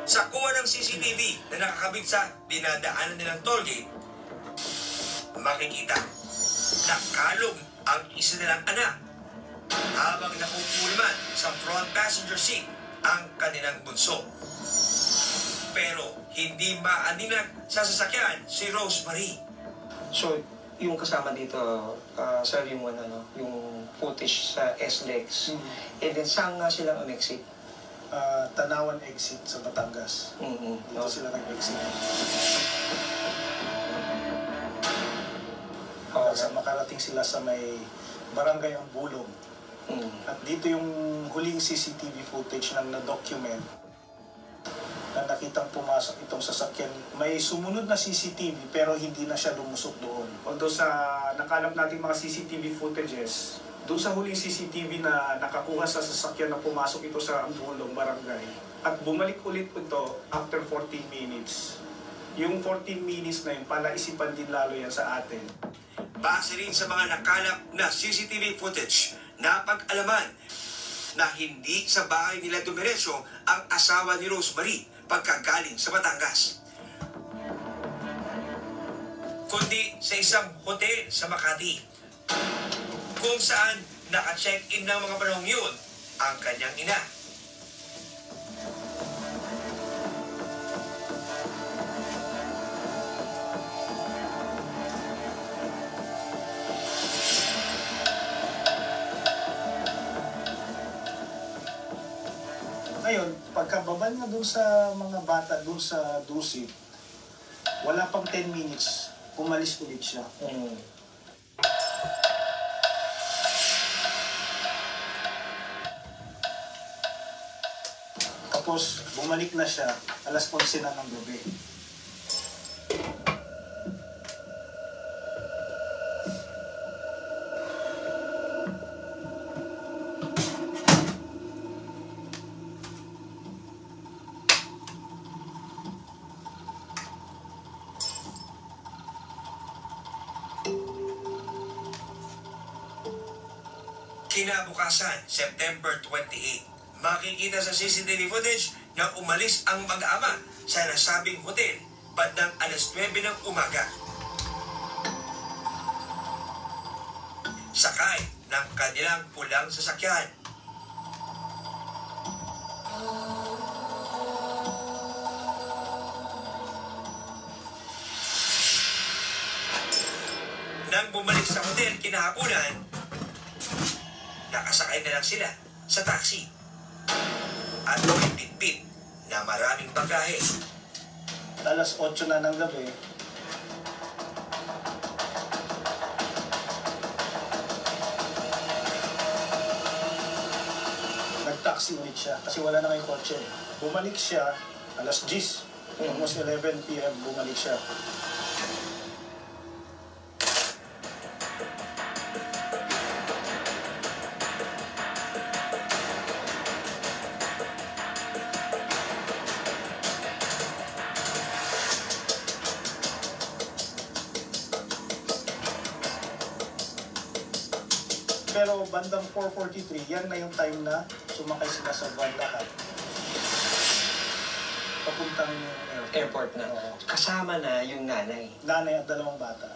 V: Sa kuha ng CCTV na nakakabit sa dinadaanan nilang tollgate, makikita nakalog ang isa nilang anak habang nakupo naman sa front passenger seat ang kanilang bunso. Pero hindi maaninag sa sasakyan si Rosemary.
Y: So, yung kasama dito, sir, yung footage sa SLEX. And then, saan nga silang umexit?
M: Tanawan exit sa Batangas. Dito sila nag-exit. Hanggang sa makarating sila sa may barangay ang Bulong. At dito yung huling CCTV footage ng na-document na nakitang pumasok itong sasakyan. May sumunod na CCTV pero hindi na siya lumusok doon. Although sa nakalap nating mga CCTV footages, doon sa huling CCTV na nakakuha sa sasakyan na pumasok ito sa Ambulong Barangay at bumalik ulit ito after 14 minutes. Yung 14 minutes na yun, palaisipan din lalo yan sa atin.
V: Base rin sa mga nakalap na CCTV footage, napag-alaman na hindi sa bahay nila dumiretso ang asawa ni Rosemary pagkagaling sa Batangas, kundi sa isang hotel sa Makati, kung saan naka-check-in ng mga panahong yun ang kanyang ina.
M: Ngayon, pagkababa niya doon sa mga bata, doon sa Dusit, wala pang 10 minutes, umalis ulit siya. Tapos, bumalik na siya, alas 11 na ng gabi.
V: Kinabukasan, September 28, makikita sa CCTV footage na umalis ang mag-ama sa nasabing hotel bandang alas 9 ng umaga. Sakay ng kanilang pulang sasakyan. Nang bumalik sa hotel kinahaponan, nakasakay na lang sila sa taxi at may bitbit na maraming bagahe.
M: Alas 8 na ng gabi, nag-taxi ulit siya kasi wala na kayong kotse. Bumalik siya alas 10, almost 11 p.m. bumalik siya. Pero bandang 4:43, yan na yung time na sumakay sila sa van lahat. Papuntang
Y: airport na. Kasama na yung nanay.
M: Nanay at dalawang bata.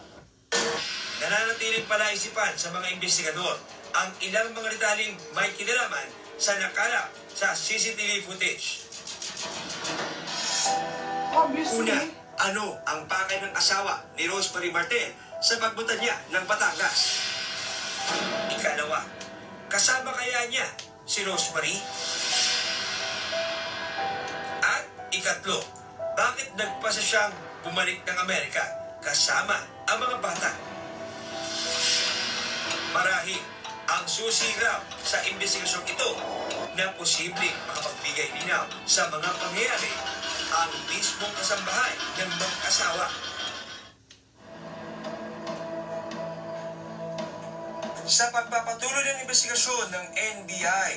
V: Nananatiling palaisipan sa mga investigador ang ilang mga detaling may kinalaman sa nakalap sa CCTV footage. Una, ano ang pakay ng asawa ni Rosemary Martel sa pagpunta niya ng Batangas? Ikalawa, kasama kaya niya si Rosemary? At ikatlo, bakit nagpasa siyang bumalik ng Amerika kasama ang mga bata? Marahil ang susi raw sa investigasyong ito na posibleng makapagbigay linaw sa mga pangyayari ang mismong kasambahay ng mag-asawa. Sa pagpapatuloy ng investigasyon ng NBI,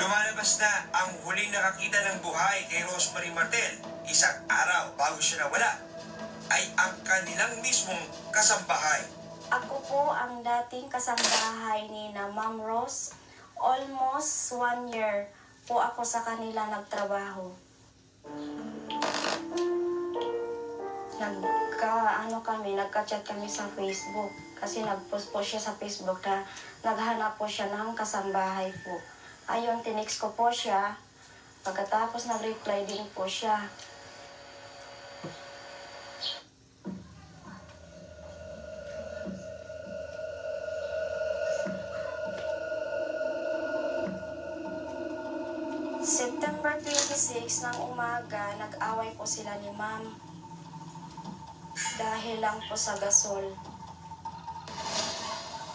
V: lumalabas na ang huling nakakita ng buhay kay Rosemary Martel isang araw bago siya nawala ay ang kanilang mismong kasambahay.
C: Ako po ang dating kasambahay ni na Ma'am Rose. Almost 1 year po ako sa kanila nagtrabaho. Nagka-chat kami sa Facebook. Kasi nag-post po siya sa Facebook na naghanap po siya ng kasambahay po. Ayun, tinext ko po siya. Pagkatapos nag-reply din po siya. September 26 ng umaga, nag-away po sila ni ma'am. Dahil lang po sa gasol.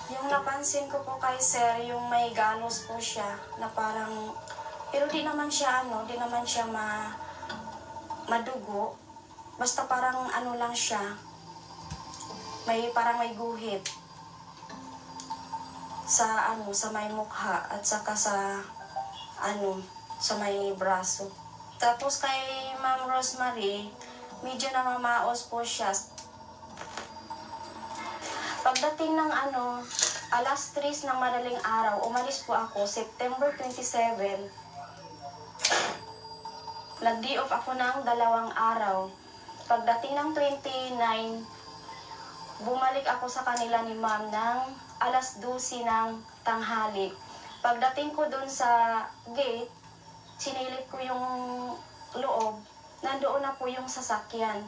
C: Yung napansin ko po kay sir, yung may galos po siya na parang, pero di naman siya di naman siya madugo. Basta parang lang siya. Parang may guhit sa sa may mukha at saka sa sa may braso. Tapos kay Ma'am Rosemary, medyo namamaos po siya. Pagdating ng alas 3 ng madaling araw, umalis po ako, September 27. Nag-day off ako ng 2 araw. Pagdating ng 29, bumalik ako sa kanila ni ma'am ng alas 12 ng tanghali. Pagdating ko dun sa gate, sinilip ko yung loob, nandoon na po yung sasakyan.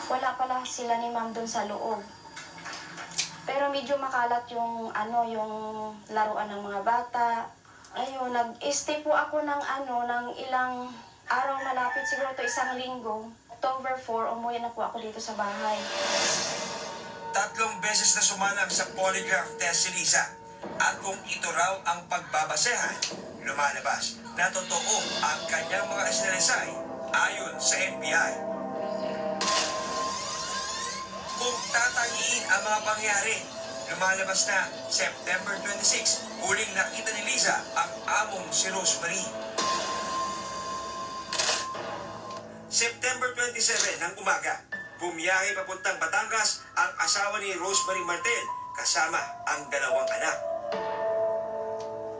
C: Wala pala sila ni ma'am dun sa loob. Pero medyo makalat yung yung laruan ng mga bata. Ayun, nag-stay po ako ng ng ilang araw, malapit siguro to 1 linggo. October 4, umuwi na po ako dito sa bahay.
V: 3 beses na sumalang sa polygraph test si Liza. At kung ito raw ang pagbabasehan, lumalabas na totoo ang kanyang mga eseresay ayon sa NBI. Kung tatangiin ang mga pangyari, lumalabas na September 26, huling nakita ni Liza ang among si Rosemary. September 27 ng umaga, bumiyahe papuntang Batangas ang asawa ni Rosemary Martel kasama ang 2 anak.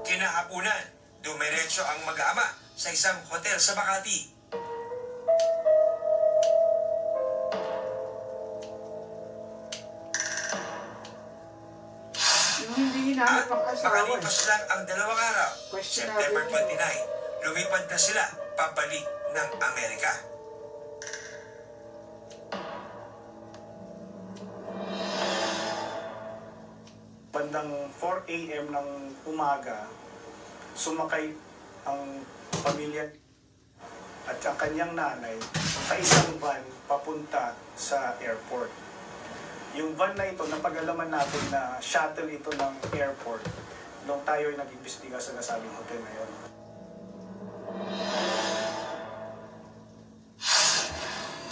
V: Kinahapunan, dumiretso ang mag-ama sa isang hotel sa Makati. At makalipas lang ang 2 araw, September 29, lumipad na sila pabalik ng Amerika.
M: Bandang 4 a.m. ng umaga, sumakay ang pamilya at ang kanyang nanay sa isang van papunta sa airport. Yung van na ito, napag-alaman natin na shuttle ito ng airport nung tayo ay nag-imbestiga sa nasabing hotel na yun.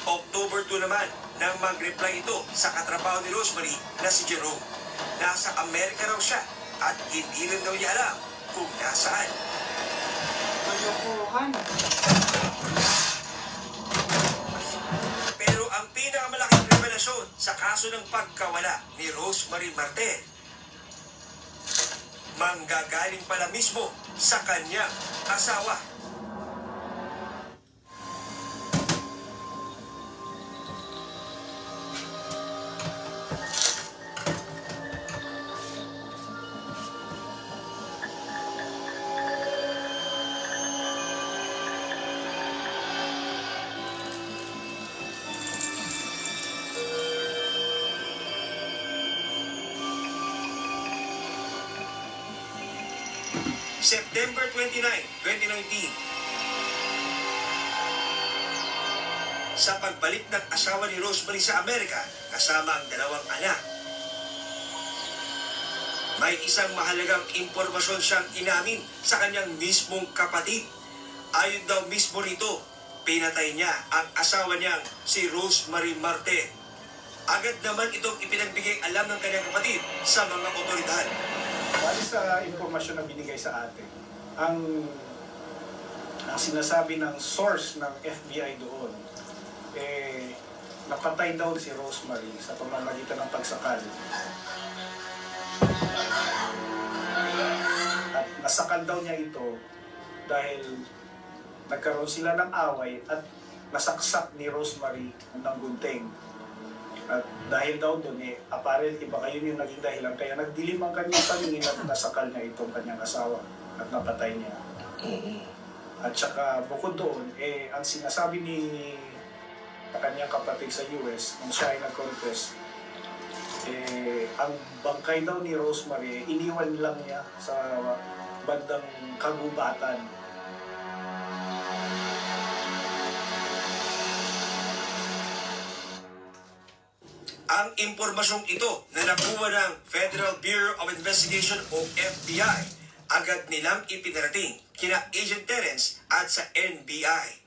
V: October 2 naman, nang mag-reply ito sa katrabaho ni Rosemary na si Jerome. Nasa Amerika raw siya at hindi rin daw niya alam kung nasaan. Pero ang pinakamalaking revelasyon sa kaso ng pagkawala ni Rosemary Martel, manggagaling pala mismo sa kanyang asawa. September 29, 2019. Sa pagbalik ng asawa ni Rosemary sa Amerika, kasama ang 2 anak, may isang mahalagang impormasyon siyang inamin sa kanyang mismong kapatid. Ayon daw mismo rito, pinatay niya ang asawa niyang si Rosemary Martel. Agad naman itong ipinagbigay alam ng kanyang kapatid sa mga otoridad.
M: Bali sa impormasyon na binigay sa atin, ang sinasabi ng source ng FBI doon, napatay daw si Rosemary sa pamamagitan ng pagsakal. At nasakal daw niya ito dahil nagkaroon sila ng away at nasaksak ni Rosemary ng gunting. At dahil daw doon, apparently baka yun yung naging dahilan. Kaya nagdilim ang kanyang paningin at nasakal niya itong kanyang asawa at napatay niya. At saka bukod doon, ang sinasabi ni kanyang kapatid sa US, kung siya ay nag-confess, ang bangkay daw ni Rosemary, iniwan lang niya sa bandang kagubatan.
V: Ang impormasyong ito na nakuha ng Federal Bureau of Investigation o FBI, agad nilang ipinarating kina Agent Terence at sa NBI.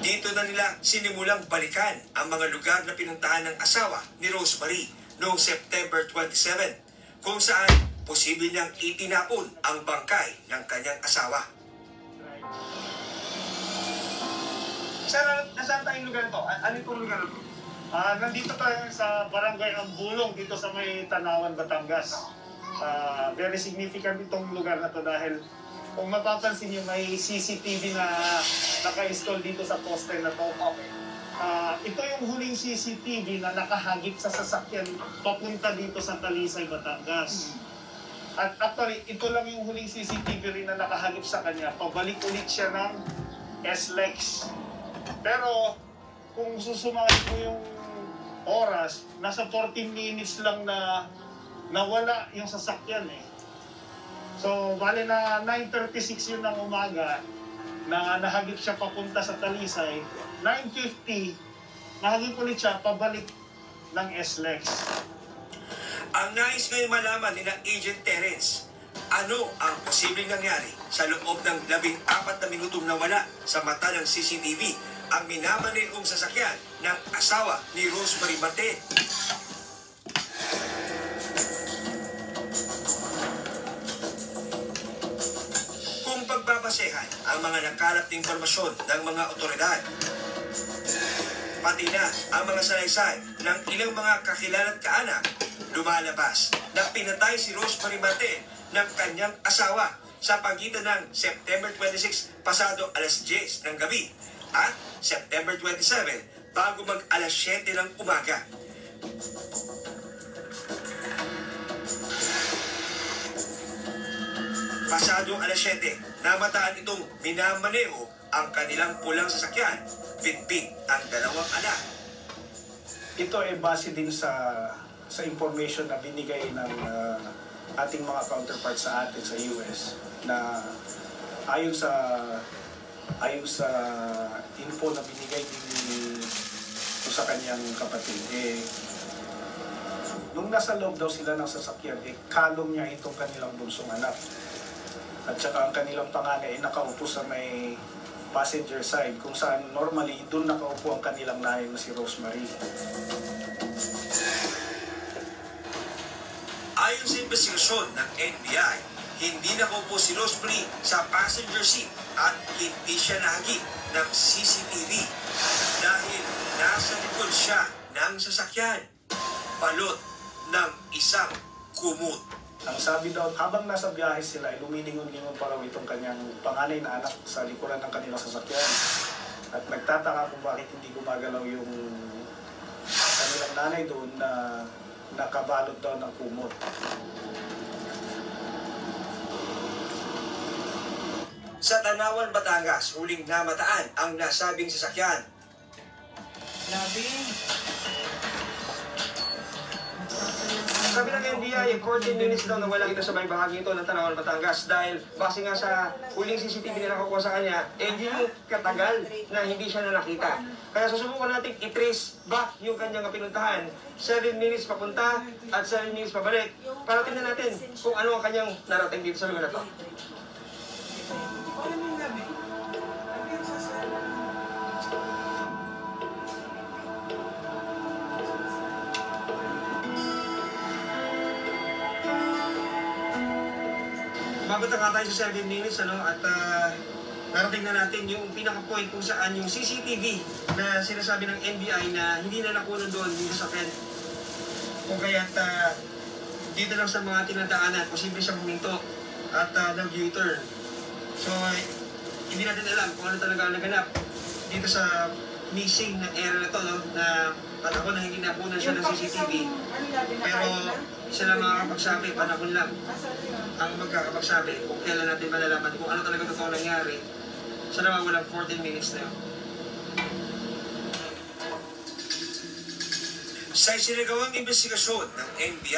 V: Dito na nila sinimulang balikan ang mga lugar na pinuntahan ng asawa ni Rosemary noong September 27, kung saan posible niyang itinapon ang bangkay ng kanyang asawa.
M: Sir, nasaan tayong lugar to? Ano itong lugar to? Nandito tayo sa Barangay Ambulong, dito sa may Tanawan, Batangas. Very significant itong lugar na to dahil kung mapapansin niyo, may CCTV na naka-install dito sa poste na to. Ito yung huling CCTV na nakahagip sa sasakyan papunta dito sa Talisay, Batangas. At actually, ito lang yung huling CCTV rin na nakahagip sa kanya. Pabalik ulit siya ng SLEX. Pero kung susumahin ko yung oras, nasa 14 minutes lang na nawala yung sasakyan eh. So, bale na 9:36 yun ng umaga na nahagip siya papunta sa Talisay. 9:50, nahagip ulit siya pabalik ng SLEX.
V: Ang nais ngayon malaman ni na Agent Terence, ano ang posibleng nangyari sa loob ng 14 na minutong nawala sa mata ng CCTV ang minamaneong sasakyan ng asawa ni Rosemary Marte. Kung pagbabasehan ang mga nakalap na impormasyon ng mga otoridad, pati na ang mga salaysay ng ilang mga kakilala at kaanak, lumalabas na pinatay si Rosemary Marte ng kanyang asawa sa pagitan ng September 26 pasado alas 10 ng gabi at September 27 bago mag alas 7 ng umaga. Pasado alas 7, namataan itong minamaneho ang kanilang pulang sasakyan, bitbit ang dalawang anak.
M: Ito ay base din sa information na binigay ng ating mga counterparts sa atin sa US na ayon sa info na binigay din sa kanyang kapatid, nung nasa loob daw sila ng sasakyan, kalong niya itong kanilang bunsong anak. At saka ang kanilang panganay ay nakaupo sa may passenger side, kung saan normally doon nakaupo ang kanilang nanay na si Rosemary.
V: Ayon sa investigasyon ng NBI, hindi nakaupo si Rosemary sa passenger seat at hindi siya nahagip ng CCTV dahil nasa likod siya ng sasakyan, balot ng isang kumot.
M: Ang sabi daw, habang nasa biyahe sila, ay lumilingon-lingon pa raw itong kanyang panganay na anak sa likuran ng kanilang sasakyan. At nagtataka kung bakit hindi gumagalaw yung kanilang nanay doon na nakabalot daw ng kumot.
V: Sa Tanawan, Batangas, huling namataan ang nasabing sasakyan.
Y: Sabi ng NBI, 14 minutes daw nawala ito sa may bahagi ito ng Tanawan, Batangas dahil base nga sa huling CCTV na nakakuha sa kanya, hindi yung katagal na hindi siya nakita. Kaya susubukan natin i-trace back yung kanyang pinuntahan. 7 minutes papunta at 7 minutes pabalik. Para tingnan natin kung ano ang kanyang narating dito sa lugar na ito. Babata nga tayo sa 7 minutes at narating na natin yung pinaka-point kung saan yung CCTV na sinasabi ng NBI na hindi na nakunan doon dito sa pen. Kung kaya't dito lang sa mga tinadaanan, posible siyang huminto at nag-U-turn. So, hindi natin alam kung ano talaga ang naganap dito sa missing na area na to, no? Na panahon na hindi nakunan siya ng CCTV. Pero siya lang makakapagsabi, panahon lang ang magkakapagsabi kung kailan natin malalaman kung ano talaga totoo nangyari sa nawawalang 14 minutes na yun.
V: Sa isinagawang investigasyon ng NBI,